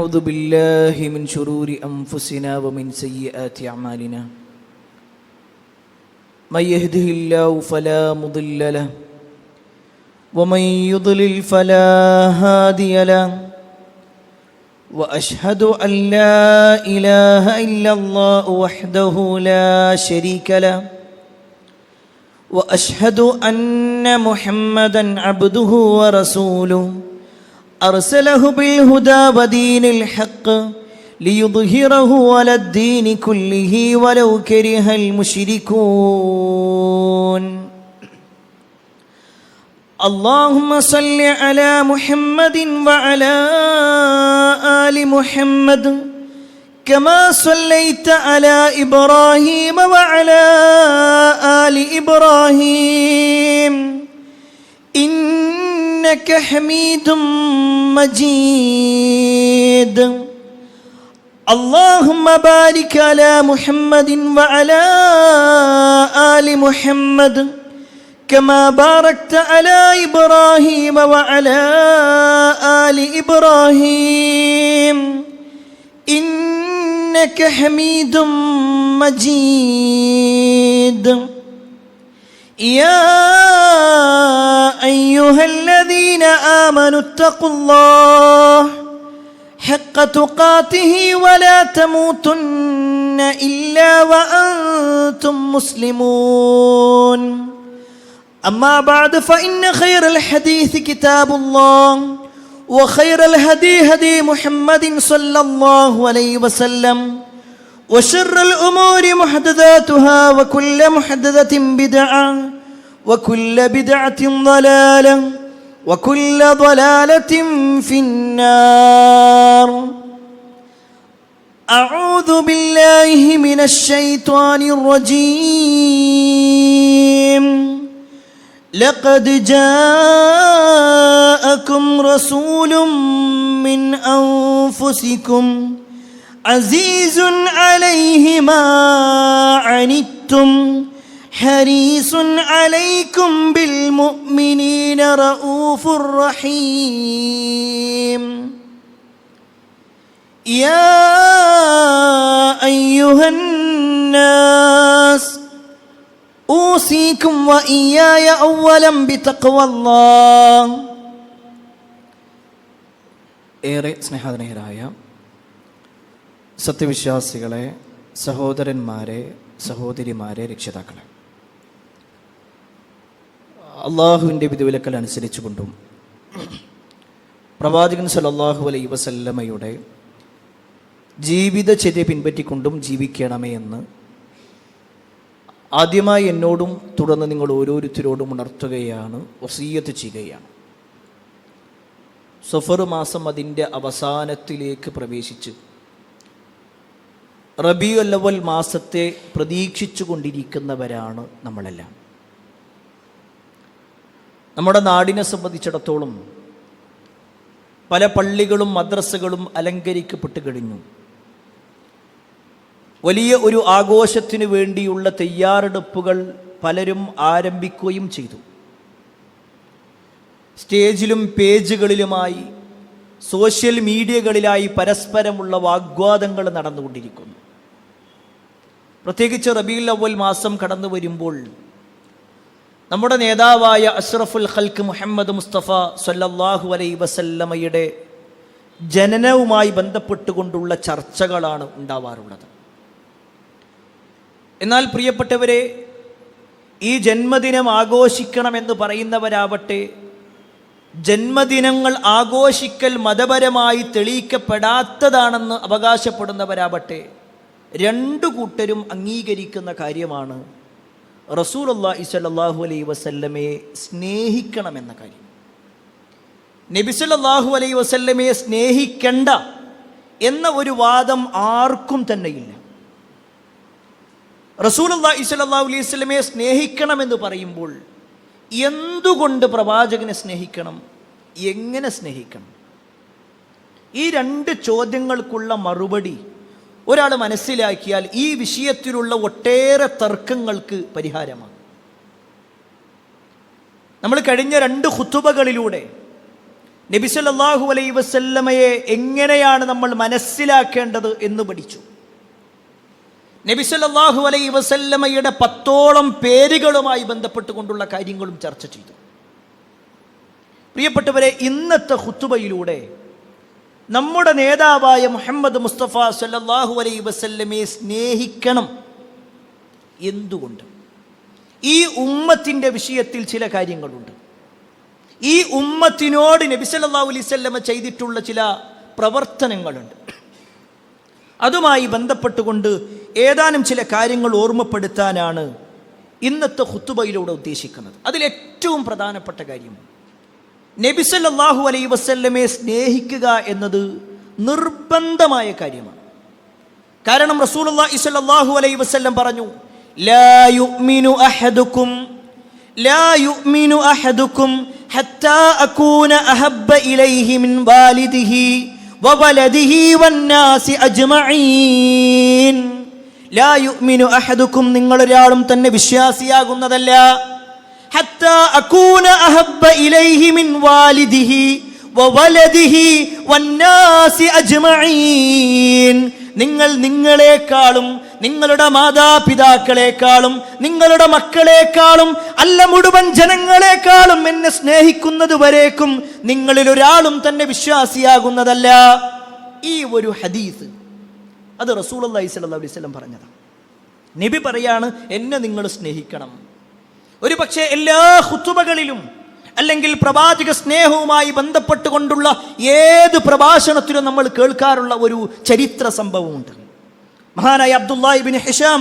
أعوذ بالله من شرور أنفسنا ومن سيئات أعمالنا من يهده الله فلا مضل له ومن يضلل فلا هادي له وأشهد أن لا إله إلا الله وحده لا شريك له وأشهد أن محمدا عبده ورسوله أرسله بالهدى ودين الحق ليظهره على الدين كله ولو كره المشركون اللهم صل على محمد وعلى آل محمد كما صليت على إبراهيم وعلى آل إبراهيم إنك حميد مجيد اللهم بارك على محمد وعلى آل محمد كما باركت على إبراهيم وعلى آل إبراهيم إنك حميد مجيد يا أيها الذين آمنوا اتقوا الله حق تقاته ولا تموتن إلا وأنتم مسلمون أما بعد فإن خير الحديث كتاب الله وخير الهدي هدي محمد صلى الله عليه وسلم وشر الأمور محدثاتها وكل محدثة بدعة وكل بدعة ضلالة وكل ضلالة في النار أعوذ بالله من الشيطان الرجيم لقد جاءكم رسول من أنفسكم عزيز عليه ما عنتم حريص عليكم بالمؤمنين رؤوف رحيم يا أيها الناس أوصيكم وإياي أولا بتقوى الله. ഏറെ സ്നേഹാധനീയരായ സത്യവിശ്വാസികളെ, സഹോദരന്മാരെ, സഹോദരിമാരെ, രക്ഷിതാക്കളെ, അള്ളാഹുവിൻ്റെ വിധിവിലക്കൽ അനുസരിച്ചുകൊണ്ടും പ്രവാചകൻ സല്ലല്ലാഹു അലൈഹി വസല്ലമയുടെ ജീവിതചര്യ പിൻപറ്റിക്കൊണ്ടും ജീവിക്കണമേ എന്ന് ആദ്യമായി എന്നോടും തുടർന്ന് നിങ്ങൾ ഓരോരുത്തരോടും ഉണർത്തുകയാണ്, വസിയ്യത്ത് ചെയ്യുകയാണ്. സഫർ മാസം അതിൻ്റെ അവസാനത്തിലേക്ക് പ്രവേശിച്ച് റബീഉൽ അവ്വൽ മാസത്തെ പ്രതീക്ഷിച്ചു കൊണ്ടിരിക്കുന്നവരാണ് നമ്മളെല്ലാം. നമ്മുടെ നാടിനെ സംബന്ധിച്ചിടത്തോളം പല പള്ളികളും മദ്രസകളും അലങ്കരിക്കപ്പെട്ട് കഴിഞ്ഞു. വലിയ ഒരു ആഘോഷത്തിനു വേണ്ടിയുള്ള തയ്യാറെടുപ്പുകൾ പലരും ആരംഭിക്കുകയും ചെയ്തു. സ്റ്റേജിലും പേജുകളിലുമായി സോഷ്യൽ മീഡിയകളിലായി പരസ്പരമുള്ള വാഗ്വാദങ്ങൾ നടന്നുകൊണ്ടിരിക്കുന്നു. പ്രത്യേകിച്ച് റബീഉൽ അവ്വൽ മാസം കടന്നു വരുമ്പോൾ നമ്മുടെ നേതാവായ അഷ്റഫുൽ ഖൽഖ് മുഹമ്മദ് മുസ്തഫ സല്ലല്ലാഹു അലൈഹി വസല്ലമയുടെ ജനനവുമായി ബന്ധപ്പെട്ടുകൊണ്ടുള്ള ചർച്ചകളാണ് ഉണ്ടാവാറുള്ളത്. എന്നാൽ പ്രിയപ്പെട്ടവരെ, ഈ ജന്മദിനം ആഘോഷിക്കണമെന്ന് പറയുന്നവരാവട്ടെ, ജന്മദിനങ്ങൾ ആഘോഷിക്കൽ മതപരമായി തെളിയിക്കപ്പെടാത്തതാണെന്ന് അവകാശപ്പെടുന്നവരാവട്ടെ, രണ്ടു കൂട്ടരും അംഗീകരിക്കുന്ന കാര്യമാണ് റസൂലുള്ളാഹി സ്വല്ലല്ലാഹു അലൈഹി വസല്ലമയെ സ്നേഹിക്കണമെന്ന കാര്യം. നബി സല്ലല്ലാഹു അലൈഹി വസല്ലമയെ സ്നേഹിക്കണ്ട എന്ന ഒരു വാദം ആർക്കും തന്നെയില്ല. റസൂലുള്ളാഹി സ്വല്ലല്ലാഹു അലൈഹി വസല്ലമയെ സ്നേഹിക്കണമെന്ന് പറയുമ്പോൾ എന്തുകൊണ്ട് പ്രവാചകനെ സ്നേഹിക്കണം, എങ്ങനെ സ്നേഹിക്കണം? ഈ രണ്ട് ചോദ്യങ്ങൾക്കുള്ള മറുപടി ഒരാൾ മനസ്സിലാക്കിയാൽ ഈ വിഷയത്തിലുള്ള ഒട്ടേറെ തർക്കങ്ങൾക്ക് പരിഹാരമാണ്. നമ്മൾ കഴിഞ്ഞ 2 ഖുതുബകളിലൂടെ നബി സല്ലല്ലാഹു അലൈഹി വസല്ലമയെ എങ്ങനെയാണ് നമ്മൾ മനസ്സിലാക്കേണ്ടത് എന്ന് പഠിച്ചു. നബി സല്ലല്ലാഹു അലൈഹി വസല്ലമയുടെ 10ഓളം പേരുകളുമായി ബന്ധപ്പെട്ടുകൊണ്ടുള്ള കാര്യങ്ങളും ചർച്ച ചെയ്തു. പ്രിയപ്പെട്ടവരെ, ഇന്നത്തെ ഖുതുബയിലൂടെ നമ്മുടെ നേതാവായ മുഹമ്മദ് മുസ്തഫ സല്ലല്ലാഹു അലൈഹി വസല്ലമയെ സ്നേഹിക്കണം. എന്തുകൊണ്ട്? ഈ ഉമ്മത്തിൻ്റെ വിഷയത്തിൽ ചില കാര്യങ്ങളുണ്ട്. ഈ ഉമ്മത്തിനോട് നബി സല്ലല്ലാഹു അലൈഹി വസല്ലമ ചെയ്തിട്ടുള്ള ചില പ്രവർത്തനങ്ങളുണ്ട്. അതുമായി ബന്ധപ്പെട്ടുകൊണ്ട് ഏതാനും ചില കാര്യങ്ങൾ ഓർമ്മപ്പെടുത്താനാണ് ഇന്നത്തെ ഖുതുബയിലൂടെ ഉദ്ദേശിക്കുന്നത്. അതിലേറ്റവും പ്രധാനപ്പെട്ട കാര്യം, നബി സല്ലല്ലാഹു അലൈഹി വസല്ലമയെ സ്നേഹിക്കുക എന്നത് നിർബന്ധമായ കാര്യമാണ്. കാരണം റസൂലുള്ളാഹി സ്വല്ലല്ലാഹു അലൈഹി വസല്ലം പറഞ്ഞു, ലാ യുഅ്മിനു അഹദുക്കും ഹത്താ അകൂന അഹബ്ബ ഇലൈഹി മിൻ വാലിദിഹി വവലദിഹി വന്നാസി അജ്മഈൻ. ലാ യുഅ്മിനു അഹദുക്കും, നിങ്ങളൊരാളും തന്നെ വിശ്വാസിയാകുന്നതല്ല. ഹത്താ അകൂന അഹബ്ബ ഇലൈഹി മിൻ വാലിദിഹി വവലദിഹി വന്നാസി അജ്മഈൻ. നിങ്ങളെക്കാളും നിങ്ങളുടെ മാതാപിതാക്കളെക്കാളും നിങ്ങളുടെ മക്കളെക്കാളും അല്ല മുഴുവൻ ജനങ്ങളെക്കാളും എന്നെ സ്നേഹിക്കുന്നത് വരേക്കും നിങ്ങളിൽ ഒരാളും തന്നെ വിശ്വാസിയാകുന്നതല്ല. ഈ ഒരു ഹദീസ് അത് റസൂലുള്ളാഹി സ്വല്ലല്ലാഹു അലൈഹി വസല്ലം പറഞ്ഞതാണ്. നബി പറയാണ്, എന്നെ നിങ്ങൾ സ്നേഹിക്കണം. ഒരു പക്ഷേ എല്ലാ ഖുതുബകളിലും അല്ലെങ്കിൽ പ്രവാചക സ്നേഹവുമായി ബന്ധപ്പെട്ടുകൊണ്ടുള്ള ഏത് പ്രഭാഷണത്തിലും നമ്മൾ കേൾക്കാറുള്ള ഒരു ചരിത്ര സംഭവമുണ്ട്. മഹാനായ അബ്ദുല്ലാഹി ഇബ്നു ഹിശാം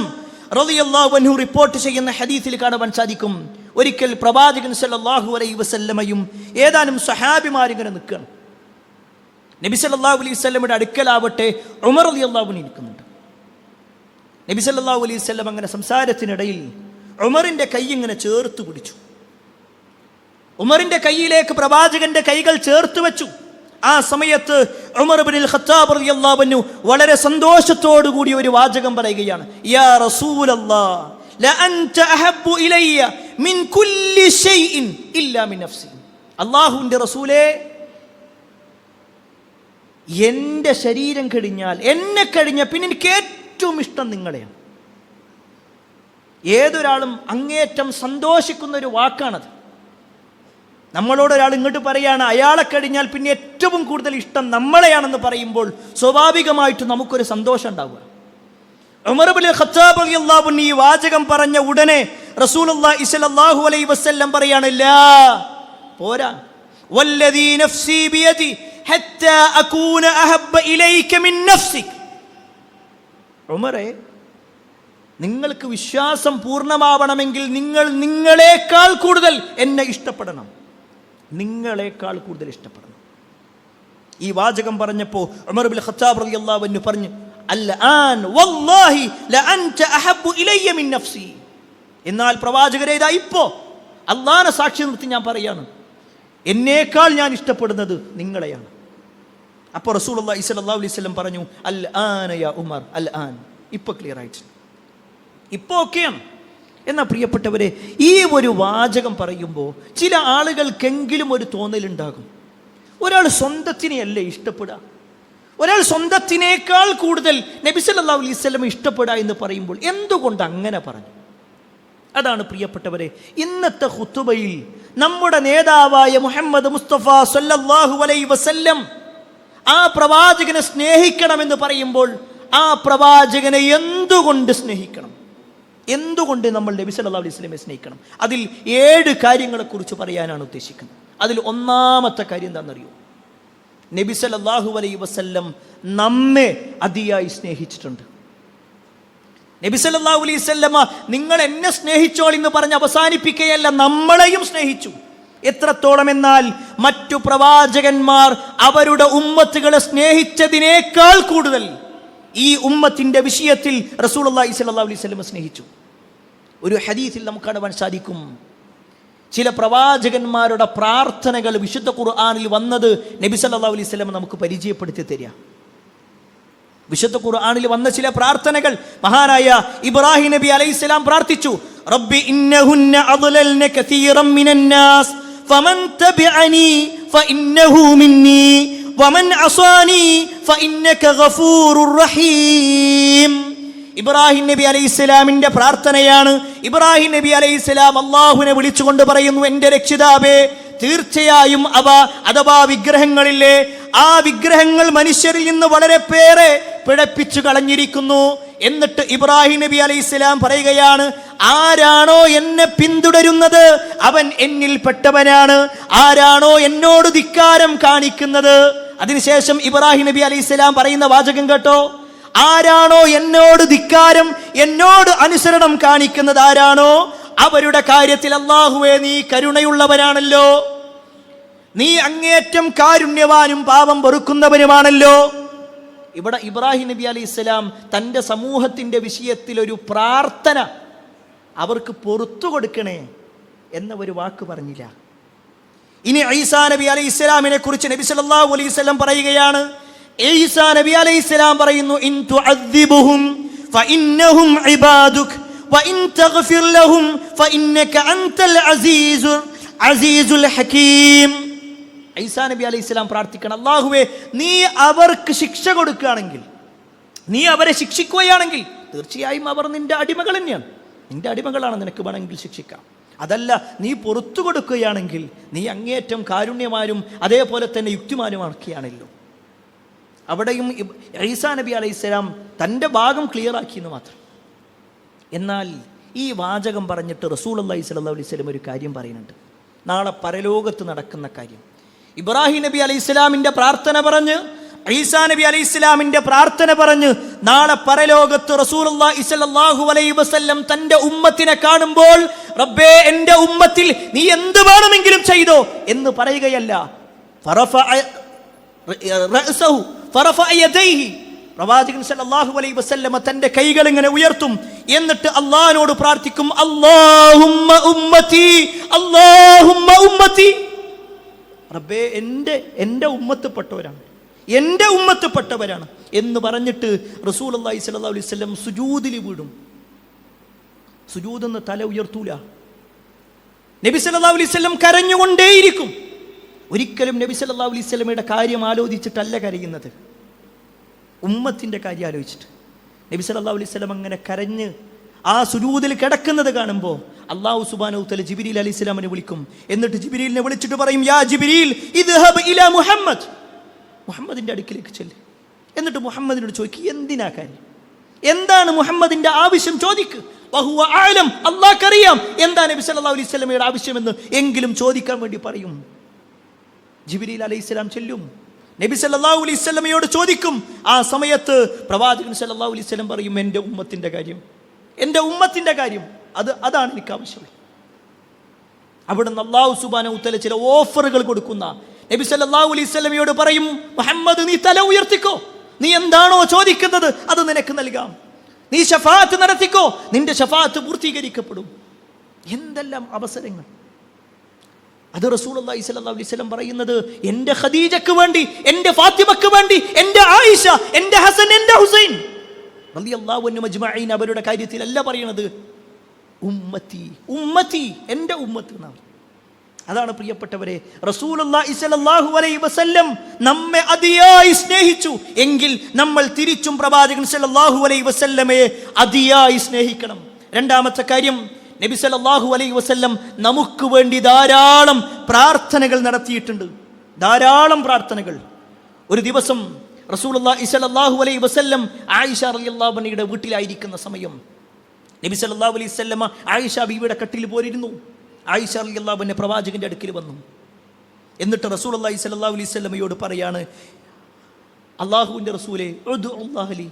റളിയല്ലാഹു അൻഹു റിപ്പോർട്ട് ചെയ്യുന്ന ഹദീസിൽ കാണാൻ സാധിക്കും, ഒരിക്കൽ പ്രവാചകൻ സല്ലല്ലാഹു അലൈഹി വസല്ലമയും ഏതാനും സ്വഹാബിമാരിങ്ങനെ നിൽക്കുകയാണ്. നബി സല്ലല്ലാഹു അലൈഹി വസല്ലമയുടെ അടുക്കലാവട്ടെ ഉമർ റളിയല്ലാഹു അൻഹു ഇരിക്കുന്നുണ്ട്. നബി സല്ലല്ലാഹു അലൈഹി വസല്ലം അങ്ങനെ സംസാരത്തിനിടയിൽ ഉമറിന്റെ കൈ ഇങ്ങനെ ചേർത്ത് പിടിച്ചു. ഉമറിന്റെ കൈയിലേക്ക് പ്രവാചകന്റെ കൈകൾ ചേർത്ത് വെച്ചു. ആ സമയത്ത് ഉമർ ഇബ്നുൽ ഖത്താബ് റളിയല്ലാഹു അൻഹു വളരെ സന്തോഷത്തോടു കൂടി ഒരു വാചകം പറയുകയാണ്, യാ റസൂലല്ലാഹ് ല അൻത അഹബ്ബു ഇലയ്യ മിൻ കുല്ലി ഷൈഇൻ ഇല്ലാ മിൻ നഫ്സി. അല്ലാഹുവിന്റെ റസൂലേ, എൻ്റെ ശരീരം കഴിഞ്ഞാൽ, എന്നെ കഴിഞ്ഞ പിന്നെ എനിക്ക് ഏറ്റവും ഇഷ്ടം നിങ്ങളെയാണ്. ഏതൊരാളും അങ്ങേറ്റം സന്തോഷിക്കുന്ന ഒരു വാക്കാണത്. നമ്മളോട് ഒരാൾ ഇങ്ങോട്ട് പറയാണ് അയാളെ കഴിഞ്ഞാൽ പിന്നെ ഏറ്റവും കൂടുതൽ ഇഷ്ടം നമ്മളെയാണെന്ന് പറയുമ്പോൾ സ്വാഭാവികമായിട്ട് നമുക്കൊരു സന്തോഷം ഉണ്ടാവുക. ഉമർ ഇബ്നുൽ ഖത്താബ് റളിയല്ലാഹു അൻഹു ഈ വാചകം പറഞ്ഞ ഉടനെ റസൂലുള്ളാഹി സ്വല്ലല്ലാഹു അലൈഹി വസല്ലം പറയാണ്, ലാ, പോരാ, വല്ലദീ നഫ്സി ബിയദി ഹത്താ അകൂന അഹബ്ബ ഇലൈക മിൻ നഫ്സിക്. ഉമറേ, നിങ്ങൾക്ക് വിശ്വാസം പൂർണ്ണമാവണമെങ്കിൽ നിങ്ങൾ നിങ്ങളെക്കാൾ കൂടുതൽ എന്നെ ഇഷ്ടപ്പെടണം. നിങ്ങളെക്കാൾ കൂടുതൽ ഇഷ്ടപ്പെടണം. ഈ വാചകം പറഞ്ഞപ്പോൾ ഉമർ ഇബ്നുൽ ഖത്താബ് റളിയല്ലാഹു അൻഹു പറഞ്ഞു, അൽആൻ വല്ലാഹി ലഅൻത അഹബ്ബു ഇലയ്യ മിൻ നഫ്സി. എന്നാൽ പ്രവാചകരെ, ഇതാ ഇപ്പോ അല്ലാഹുവിനെ സാക്ഷി നിർത്തി ഞാൻ പറയാണ്, എന്നേക്കാൾ ഞാൻ ഇഷ്ടപ്പെടുന്നത് നിങ്ങളെയാണ്. അപ്പോൾ റസൂലുള്ളാഹി സ്വല്ലല്ലാഹു അലൈഹി വസല്ലം പറഞ്ഞു, അൽആന യാ ഉമർ, അൽആൻ, ഇപ്പോൾ ക്ലിയർ ആയിട്ട്, ഇപ്പോൾ ഓക്കെയാണ്. എന്നാൽ പ്രിയപ്പെട്ടവരെ, ഈ ഒരു വാചകം പറയുമ്പോൾ ചില ആളുകൾക്കെങ്കിലും ഒരു തോന്നലുണ്ടാകും, ഒരാൾ സ്വന്തത്തിനെയല്ലേ ഇഷ്ടപ്പെടുക, ഒരാൾ സ്വന്തത്തിനേക്കാൾ കൂടുതൽ നബി സല്ലല്ലാഹു അലൈഹി വസല്ലം ഇഷ്ടപ്പെടുക എന്ന് പറയുമ്പോൾ എന്തുകൊണ്ട് അങ്ങനെ പറഞ്ഞു? അതാണ് പ്രിയപ്പെട്ടവരെ ഇന്നത്തെ ഖുതുബയിൽ നമ്മുടെ നേതാവായ മുഹമ്മദ് മുസ്തഫ സല്ലല്ലാഹു അലൈഹി വസല്ലം ആ പ്രവാചകനെ സ്നേഹിക്കണമെന്ന് പറയുമ്പോൾ ആ പ്രവാചകനെ എന്തുകൊണ്ട് സ്നേഹിക്കണം, എന്തുകൊണ്ട് നമ്മൾ നബി സല്ലല്ലാഹു അലൈഹി വസല്ലമയെ സ്നേഹിക്കണം? അതിൽ 7 കാര്യങ്ങളെക്കുറിച്ച് പറയാനാണ് ഉദ്ദേശിക്കുന്നത്. അതിൽ ഒന്നാമത്തെ കാര്യം എന്താണെന്നറിയോ? നബി സല്ലല്ലാഹു അലൈഹി വസല്ലം നമ്മെ അതിയായി സ്നേഹിച്ചിട്ടുണ്ട്. നബി സല്ലല്ലാഹു അലൈഹി വസല്ലമ നിങ്ങൾ എന്നെ സ്നേഹിച്ചോൾ എന്ന് പറഞ്ഞ് അവസാനിപ്പിക്കുകയല്ല, നമ്മളെയും സ്നേഹിച്ചു. എത്രത്തോളം എന്നാൽ മറ്റു പ്രവാചകന്മാർ അവരുടെ ഉമ്മത്തുകളെ സ്നേഹിച്ചതിനേക്കാൾ കൂടുതൽ ഈ ഉമ്മത്തിന്റെ വിഷയത്തിൽ റസൂലുള്ളാഹി സ്വല്ലല്ലാഹു അലൈഹി വസല്ലം സ്നേഹിച്ചു. ഒരു ഹദീസിൽ നമുക്ക് കാണാൻ സാധിക്കും, ചില പ്രവാചകന്മാരുടെ പ്രാർത്ഥനകൾ വിശുദ്ധ ഖുർആനിൽ വന്നത് നബി സല്ലല്ലാഹു അലൈഹി വസല്ലം നമുക്ക് പരിചയപ്പെടുത്തി തരിക. വിശുദ്ധ ഖുർആനിൽ വന്ന ചില പ്രാർത്ഥനകൾ മഹാനായ ഇബ്രാഹിം നബി അലൈഹിസ്സലാം പ്രാർത്ഥിച്ചു, റബ്ബി ഇന്നഹുന്ന അദ്ലൽന കസീറൻ മിനന്നാസ് ഫമൻ തബിഅനി ഫഇന്നഹു മിന്നി വമൻ അസാനി ഫഇന്നക ഗഫൂറുർ റഹീം. ഇബ്രാഹിം നബി അലൈഹിസ്സലാമിന്റെ പ്രാർത്ഥനയാണ്. ഇബ്രാഹിം നബി അലൈഹിസ്സലാം അല്ലാഹുവിനെ വിളിച്ചുകൊണ്ട് പറയുന്നു, എൻ്റെ രക്ഷിതാവേ, തീർച്ചയായും അഥവാ വിഗ്രഹങ്ങളില്ലേ, ആ വിഗ്രഹങ്ങൾ മനുഷ്യരിൽ നിന്ന് വളരെ പേരെ പിഴപ്പിച്ചു കളഞ്ഞിരിക്കുന്നു. എന്നിട്ട് ഇബ്രാഹിം നബി അലൈഹിസ്സലാം പറയുകയാണ്, ആരാണോ എന്നെ പിന്തുടരുന്നത് അവൻ എന്നിൽ പെട്ടവനാണ്, ആരാണോ എന്നോട് ധിക്കാരം കാണിക്കുന്നത്. അതിനുശേഷം ഇബ്രാഹിം നബി അലൈഹിസ്സലാം പറയുന്ന വാചകം കേട്ടോ, ആരാണോ എന്നോട് ധിക്കാരം, എന്നോട് അനുസരണം കാണിക്കുന്നത് ആരാണോ അവരുടെ കാര്യത്തിൽ അല്ലാഹുവേ നീ കരുണയുള്ളവനാണല്ലോ, നീ അങ്ങേറ്റം കാരുണ്യവാനും പാപം പൊറുക്കുന്നവനുമാണല്ലോ. ഇവിടെ ഇബ്രാഹിം നബി അലൈഹിസ്സലാം തൻ്റെ സമൂഹത്തിൻ്റെ വിഷയത്തിൽ ഒരു പ്രാർത്ഥന, അവർക്ക് പൊറത്തു കൊടുക്കണേ എന്ന ഒരു വാക്ക് പറഞ്ഞില്ല. ഇനി ഈസാ നബി അലൈഹിസ്സലാമിനെ കുറിച്ച് നബി സല്ലല്ലാഹു അലൈഹി വസല്ലം പറയുകയാണ്. ഈസാ നബി അലൈഹിസ്സലാം പറയുന്നു, ഇൻ തുഅദ്ദിബുഹും ഫഇന്നഹും ഇബാദുക വഇൻ തഗ്ഫിർ ലഹും ഫഇന്നക അൻതൽ അസീസുൽ ഹകീം. ഈസാ നബി അലൈഹിസ്സലാം പ്രാർത്ഥിക്കണം, അല്ലാഹുവേ നീ അവർക്ക് ശിക്ഷ കൊടുക്കുകയാണെങ്കിൽ, നീ അവരെ ശിക്ഷിക്കുകയാണെങ്കിൽ തീർച്ചയായും അവർ നിന്റെ അടിമകൾ തന്നെയാണ്, നിന്റെ അടിമകളാണ്, നിനക്ക് വേണമെങ്കിൽ ശിക്ഷിക്കാം. അതല്ല, നീ പുറത്തു കൊടുക്കുകയാണെങ്കിൽ നീ അങ്ങേറ്റം കാരുണ്യമാനും അതേപോലെ തന്നെ യുക്തിമാനുമാക്കിയാണല്ലോ. അവിടെയും ഈസാ നബി അലൈഹിസ്സലാം തൻ്റെ ഭാഗം ക്ലിയർ ആക്കിയെന്ന് മാത്രം. എന്നാൽ ഈ വാചകം പറഞ്ഞിട്ട് റസൂലുള്ളാഹി സ്വല്ലല്ലാഹു അലൈഹി വസല്ലം ഒരു കാര്യം പറയുന്നുണ്ട്, നാളെ പരലോകത്ത് നടക്കുന്ന കാര്യം. ഇബ്രാഹിം നബി അലൈഹിസ്സലാമിൻ്റെ പ്രാർത്ഥന പറഞ്ഞ്, ഈസാ നബി അലൈഹിസ്സലാമിൻ്റെ പ്രാർത്ഥന പറഞ്ഞ് നാളെ പരലോകത്ത് റസൂലുള്ളാഹി സ്വല്ലല്ലാഹു അലൈഹി വസല്ലം തൻ്റെ ഉമ്മത്തിനെ കാണുമ്പോൾ, റബ്ബേ എൻ്റെ ഉമ്മത്തിൽ നീ എന്ത് വേണമെങ്കിലും ചെയ്തോ എന്ന് പറയുകയല്ല, പ്രവാചകൻ സല്ലല്ലാഹു അലൈഹി വസല്ലം തൻ്റെ കൈകൾ ഇങ്ങനെ ഉയർത്തും, എന്നിട്ട് അല്ലാഹുവിനോട് പ്രാർത്ഥിക്കും, അല്ലാഹുമ്മ ഉമ്മത്തി, അല്ലാഹുമ്മ ഉമ്മത്തി, റബ്ബേ എൻ്റെ ഉമ്മത്തിൽപ്പെട്ടവരാണ്, എൻ്റെ ഉമ്മത്തിൽപ്പെട്ടവരാണ് എന്ന് പറഞ്ഞിട്ട് റസൂലുള്ളാഹി സ്വല്ലല്ലാഹു അലൈഹി വസല്ലം സുജൂദിൽ വീഴും. സുജൂദെന്ന് തല ഉയർത്തൂല. നബി സല്ലല്ലാഹു അലൈഹി വസല്ലം കരഞ്ഞുകൊണ്ടേയിരിക്കും. ഒരിക്കലും നബി സല്ലല്ലാഹു അലൈഹി വസല്ലമയുടെ കാര്യം ആലോചിച്ചിട്ടല്ല കരയുന്നത്, ഉമ്മത്തിൻ്റെ കാര്യം ആലോചിച്ചിട്ട്. നബി സല്ലല്ലാഹു അലൈഹി വസല്ലം അങ്ങനെ കരഞ്ഞ് ആ സുജൂദിൽ കിടക്കുന്നത് കാണുമ്പോൾ അല്ലാഹു സുബ്ഹാനഹു വ തആല ജിബ്രീൽ അലൈഹിസ്സലാമിനെ വിളിക്കും. എന്നിട്ട് ജിബ്രീലിനെ വിളിച്ചിട്ട് പറയും, യാ ജിബ്രീൽ ഇദ്ഹബ് ഇലാ മുഹമ്മദ്, മുഹമ്മദിൻ്റെ അടുക്കിലേക്ക് ചെല്ല്. എന്നിട്ട് മുഹമ്മദിനോട് ചോദിക്കും, എന്തിനാ കാര്യം, എന്താണ് മുഹമ്മദിൻ്റെ ആവശ്യം ചോദിക്ക്. വഹുവ അഅലം, അല്ലാഹുക്കറിയാം എന്താ നബി സല്ലല്ലാഹു അലൈഹി വസല്ലമയുടെ ആവശ്യമെന്ന് എങ്കിലും ചോദിക്കാൻ വേണ്ടി പറയും. ജിബ്രീൽ അലൈഹിസ്സലാം ചെല്ലും, നബി സല്ലല്ലാഹു അലൈഹി വസല്ലമയോട് ചോദിക്കും. ആ സമയത്ത് പ്രവാചകൻ സല്ലല്ലാഹു അലൈഹി വസല്ലം പറയും, എൻ്റെ ഉമ്മത്തിൻ്റെ കാര്യം, എൻ്റെ ഉമ്മത്തിൻ്റെ കാര്യം, അതാണ് എനിക്ക് ആവശ്യമുള്ളത്. അവിടുന്ന് അല്ലാഹു സുബ്ഹാനഹു വ തആല ചില ഓഫറുകൾ കൊടുക്കുന്ന നബി സല്ലല്ലാഹു അലൈഹി വസല്ലമയോട് പറയും, മുഹമ്മദ് നീ തല ഉയർത്തിക്കോ, നീ എന്താണോ ചോദിക്കുന്നത് അത് നിനക്ക് നൽകാം, നീ ശഫാഅത്ത് നടത്തിക്കോ, നിന്റെ ശഫാഅത്ത് പൂർത്തീകരിക്കപ്പെടും. എന്തെല്ലാം അവസരങ്ങൾ! അത് റസൂലുള്ളാഹി സ്വല്ലല്ലാഹു അലൈഹി വസല്ലം പറയുന്നത് എൻ്റെ ഖദീജക്ക് വേണ്ടി, എൻ്റെ ഫാത്തിമക്ക് വേണ്ടി, എൻ്റെ ആയിഷ, എൻ്റെ ഹസൻ, എൻ്റെ ഹുസൈൻ റളിയല്ലാഹു അൻഹും അജ്മഈൻ അവരുടെ കാര്യത്തിലല്ല പറയുന്നത്, ഉമ്മത്തി ഉമ്മത്തി, എൻ്റെ ഉമ്മത്ത് എന്നാണ്. അതാണ് പ്രിയപ്പെട്ടവരെ, റസൂലുള്ളാഹി സ്വല്ലല്ലാഹു അലൈഹി വസല്ലം നമ്മെ അതിയായി സ്നേഹിച്ചു എങ്കിൽ നമ്മൾ തിരിച്ചും പ്രവാചകൻ സ്വല്ലല്ലാഹു അലൈഹി വസല്ലമയെ അതിയായി സ്നേഹിക്കണം. രണ്ടാമത്തെ കാര്യം, നബി സല്ലല്ലാഹു അലൈഹി വസല്ലം നമുക്ക് വേണ്ടി ധാരാളം പ്രാർത്ഥനകൾ നടത്തിയിട്ടുണ്ട്, ധാരാളം പ്രാർത്ഥനകൾ. ഒരു ദിവസം റസൂലുള്ളാഹി സ്വല്ലല്ലാഹു അലൈഹി വസല്ലം ആയിഷ റളിയല്ലാഹു അൻഹയുടെ വീട്ടിലായിരിക്കുന്ന സമയം നബി സല്ലല്ലാഹു അലൈഹി വസല്ലം ആയിഷ ബീവിയുടെ കട്ടിൽ പോയിരുന്നു. ആയിഷ റളിയല്ലാഹു അൻഹ പ്രവാചകന്റെ അടുക്കൽ വന്നു. എന്നിട്ട് റസൂലുള്ളാഹി സ്വല്ലല്ലാഹു അലൈഹി വസല്ലമയോട് പറയാണ്, അല്ലാഹുവിൻ്റെ റസൂലേ, ഉദ്ഉല്ലാഹ ലി,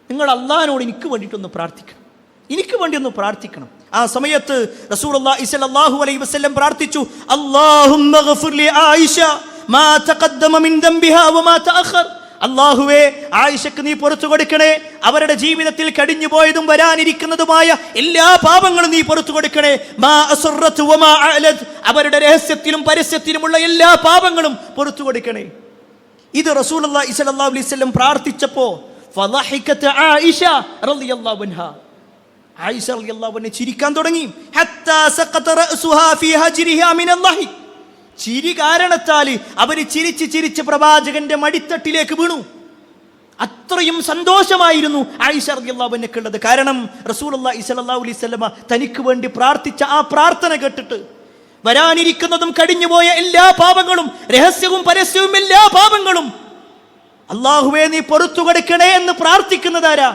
നിങ്ങൾ അല്ലാഹുവിനോട് എനിക്ക് വേണ്ടിയിട്ടൊന്ന് പ്രാർത്ഥിക്കണം, എനിക്ക് വേണ്ടി ഒന്ന് പ്രാർത്ഥിക്കണം. ആ സമയത്ത് റസൂലുള്ളാഹി സ്വല്ലല്ലാഹു അലൈഹി വസല്ലം പ്രാർത്ഥിച്ചു, അല്ലാഹുമ്മ ഗ്ഫിർ ലി ആയിഷ മാ തഖദ്ദമ മിൻ ദംബിഹാ വമാ തഅഖർ. അല്ലാഹുവേ, ആയിഷക്ക് നീ പുറത്തു കൊടുക്കണേ, അവരുടെ ജീവിതത്തിൽ കഴിഞ്ഞു പോയതും വരാനിരിക്കുന്നതുമായ എല്ലാ പാപങ്ങളും നീ പുറത്തു കൊടുക്കണേ. മാ അസ്റത്ത് വമാ അഅലത്, അവരുടെ രഹസ്യത്തിലും പരസ്യത്തിലുമുള്ള എല്ലാ പാപങ്ങളും പുറത്തു കൊടുക്കണേ. ഇത് റസൂലുള്ളാഹി സ്വല്ലല്ലാഹു അലൈഹി വസല്ലം പ്രാർത്ഥിച്ചപ്പോൾ ഫളഹികത് ആയിഷ റളിയല്ലാഹു അൻഹാ, ആയിഷ റളിയല്ലാഹു അൻഹ ചിരിക്കാൻ തുടങ്ങി. ഹത്താ സഖത റഅസുഹാ ഫീ ഹജ്രിഹാ മിനല്ലാഹി, ചിരി കാരണത്താൽ അവർ ചിരിച്ച് ചിരിച്ച് പ്രവാചകന്റെ മടിത്തട്ടിലേക്ക് വീണു. അത്രയും സന്തോഷമായിരുന്നു ആയിഷ റളിയല്ലാഹു അൻഹയ്ക്കുള്ളത്. കാരണം റസൂലുള്ളാഹി സ്വല്ലല്ലാഹു അലൈഹി വസല്ലമ തനിക്ക് വേണ്ടി പ്രാർത്ഥിച്ച ആ പ്രാർത്ഥന കേട്ടിട്ട് വരാനിരിക്കുന്നതും കഴിഞ്ഞുപോയ എല്ലാ പാപങ്ങളും, രഹസ്യവും പരസ്യവും എല്ലാ പാപങ്ങളും അല്ലാഹുവേ നീ പുറത്തു കൊടുക്കണേ എന്ന് പ്രാർത്ഥിക്കുന്നതാരാ?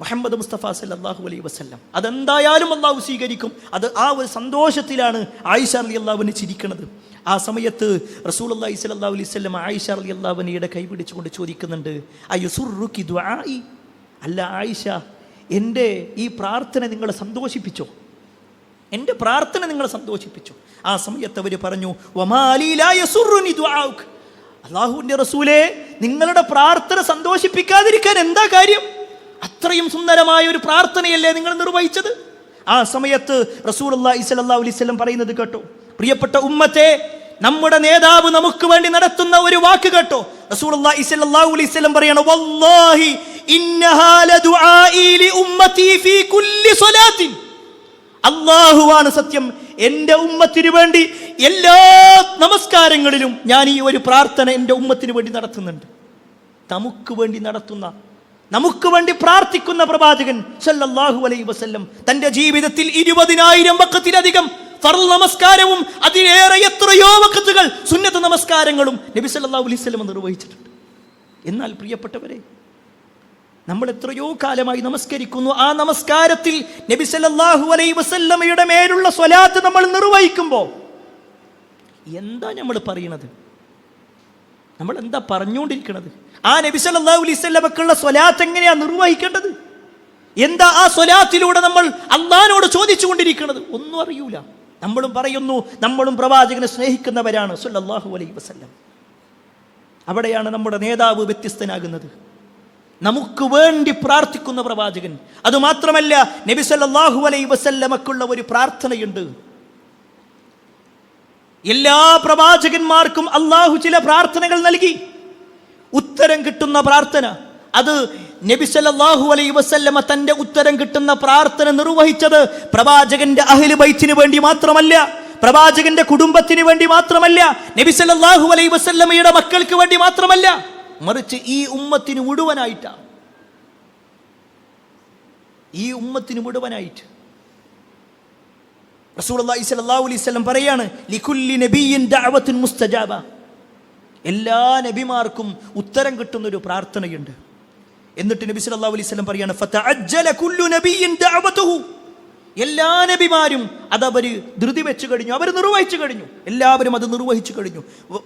മുഹമ്മദ് മുസ്തഫ സല്ലല്ലാഹു അലൈഹി വസല്ലം. അതെന്തായാലും അല്ലാഹു സ്വീകരിക്കും. അത് ആ ഒരു സന്തോഷത്തിലാണ് ആയിഷ റളിയല്ലാഹു അൻഹ ചിരിക്കുന്നത്. ആ സമയത്ത് റസൂലുള്ളാഹി സ്വല്ലല്ലാഹു അലൈഹി വസല്ലം ആയിഷ റളിയല്ലാഹു അൻഹയുടെ കൈ പിടിച്ചുകൊണ്ട് ചോദിക്കുന്നുണ്ട്, അയസുറുക്കി ദുആഇ, അല്ല ആയിഷ, എൻ്റെ ഈ പ്രാർത്ഥന നിങ്ങളെ സന്തോഷിപ്പിച്ചോ? എൻ്റെ പ്രാർത്ഥന നിങ്ങളെ സന്തോഷിപ്പിച്ചു? ആ സമയത്ത് അവർ പറഞ്ഞു, വമാലി ലാ യസുറുനി ദുആഉക, അല്ലാഹുവിൻ്റെ റസൂലേ, നിങ്ങളുടെ പ്രാർത്ഥന സന്തോഷിപ്പിക്കാതിരിക്കാൻ എന്താ കാര്യം? അത്രയും സുന്ദരമായ ഒരു പ്രാർത്ഥനയല്ലേ നിങ്ങൾ നിർവഹിച്ചത്? ആ സമയത്ത് റസൂലുള്ളാഹി സ്വല്ലല്ലാഹു അലൈഹി വസല്ലം പറയുന്നത് കേട്ടോ, പ്രിയപ്പെട്ട ഉമ്മത്തെ, നമ്മുടെ നേതാവ് നമുക്ക് വേണ്ടി നടത്തുന്ന ഒരു വാക്ക് കേട്ടോ. റസൂലുള്ളാഹി സ്വല്ലല്ലാഹു അലൈഹി വസല്ലം പറയാണ്, വല്ലാഹി ഇന്നഹാ ലദുആഇ ലി ഉമ്മതി ഫീ കുല്ലി സ്വലാത്തിൻ, അല്ലാഹുവാണ് സത്യം, എൻ്റെ ഉമ്മത്തിനു വേണ്ടി എല്ലാ നമസ്കാരങ്ങളിലും ഞാൻ ഈ ഒരു പ്രാർത്ഥന എൻ്റെ ഉമ്മത്തിനു വേണ്ടി നടത്തുന്നുണ്ട്. നമുക്ക് വേണ്ടി നടത്തുന്ന, നമുക്ക് വേണ്ടി പ്രാർത്ഥിക്കുന്ന പ്രവാചകൻ സല്ലല്ലാഹു അലൈഹി വസല്ലം തൻ്റെ ജീവിതത്തിൽ 20,000 വഖത്തിലധികം ഫർള് നമസ്കാരവും അതിലേറെ എത്രയോ വഖത്തുകൾ സുന്നത്ത് നമസ്കാരങ്ങളും നബി സല്ലല്ലാഹു അലൈഹി വസല്ലം നിർവഹിച്ചിട്ടുണ്ട്. എന്നാൽ പ്രിയപ്പെട്ടവരെ, നമ്മൾ എത്രയോ കാലമായി നമസ്കരിക്കുന്നു. ആ നമസ്കാരത്തിൽ നബി സല്ലല്ലാഹു അലൈഹി വസല്ലമയുടെ മേലുള്ള സ്വലാത്ത് നമ്മൾ നിർവഹിക്കുമ്പോൾ എന്താ നമ്മൾ പറയുന്നത്? നമ്മൾ എന്താ പറഞ്ഞുകൊണ്ടിരിക്കുന്നത്? ആ നബി സല്ലല്ലാഹു അലൈഹി വസല്ലമക്കുള്ള സ്വലാത്ത് എങ്ങനെയാ നിർവഹിക്കേണ്ടത്? എന്താ ആ സ്വലാത്തിലൂടെ നമ്മൾ അല്ലാഹുവോട് ചോദിച്ചു കൊണ്ടിരിക്കുന്നത്? ഒന്നും അറിയൂല. നമ്മളും പറയുന്നു നമ്മളും പ്രവാചകനെ സ്നേഹിക്കുന്നവരാണ് സല്ലല്ലാഹു അലൈഹി വസല്ലം. അവിടെയാണ് നമ്മുടെ നേതാവ് വ്യത്യസ്തനാകുന്നത്. നമുക്ക് വേണ്ടി പ്രാർത്ഥിക്കുന്ന പ്രവാചകൻ. അതുമാത്രമല്ല, നബി സല്ലല്ലാഹു അലൈഹി വസല്ലമക്കുള്ള ഒരു പ്രാർത്ഥനയുണ്ട്. എല്ലാ പ്രവാചകന്മാർക്കും അല്ലാഹു ചില പ്രാർത്ഥനകൾ നൽകി, ഉത്തരം കിട്ടുന്ന പ്രാർത്ഥന. അത് നബി സല്ലല്ലാഹു അലൈഹി വസല്ലമ തന്റെ ഉത്തരം കിട്ടുന്ന പ്രാർത്ഥന നിർവഹിച്ചത് പ്രവാചകന്റെ അഹ്ലു ബൈത്തിന് വേണ്ടി മാത്രമല്ല, പ്രവാചകന്റെ കുടുംബത്തിന് വേണ്ടി മാത്രമല്ല, നബി സല്ലല്ലാഹു അലൈഹി വസല്ലമയുടെ മക്കൾക്ക് വേണ്ടി മാത്രമല്ല, മറിച്ച് ഈ ഉമ്മത്തിന് മുഴുവനായിട്ടാണ്. ഈ ഉമ്മത്തിന് മുഴുവനായിട്ട് റസൂലുള്ളാഹി സ്വല്ലല്ലാഹു അലൈഹി വസല്ലം പറയാണ്, ലികുല്ലി നബിയ്യിൻ ദഅവത്തുൻ മുസ്തജാബ, എല്ലാ നബിമാർക്കും ഉത്തരം കിട്ടുന്ന ഒരു പ്രാർത്ഥനയുണ്ട്. എന്നിട്ട് നബി സല്ലല്ലാഹു അലൈഹി വസല്ലം പറയാണ്, ഫതഅജ്ജല കുല്ലു നബിയ്യിൻ ദഅവതുഹു, എല്ലാ നബിമാരും അതവർ ധൃതി വെച്ച് കഴിഞ്ഞു, അവർ നിർവഹിച്ചു കഴിഞ്ഞു, എല്ലാവരും അത് നിർവഹിച്ചു കഴിഞ്ഞു.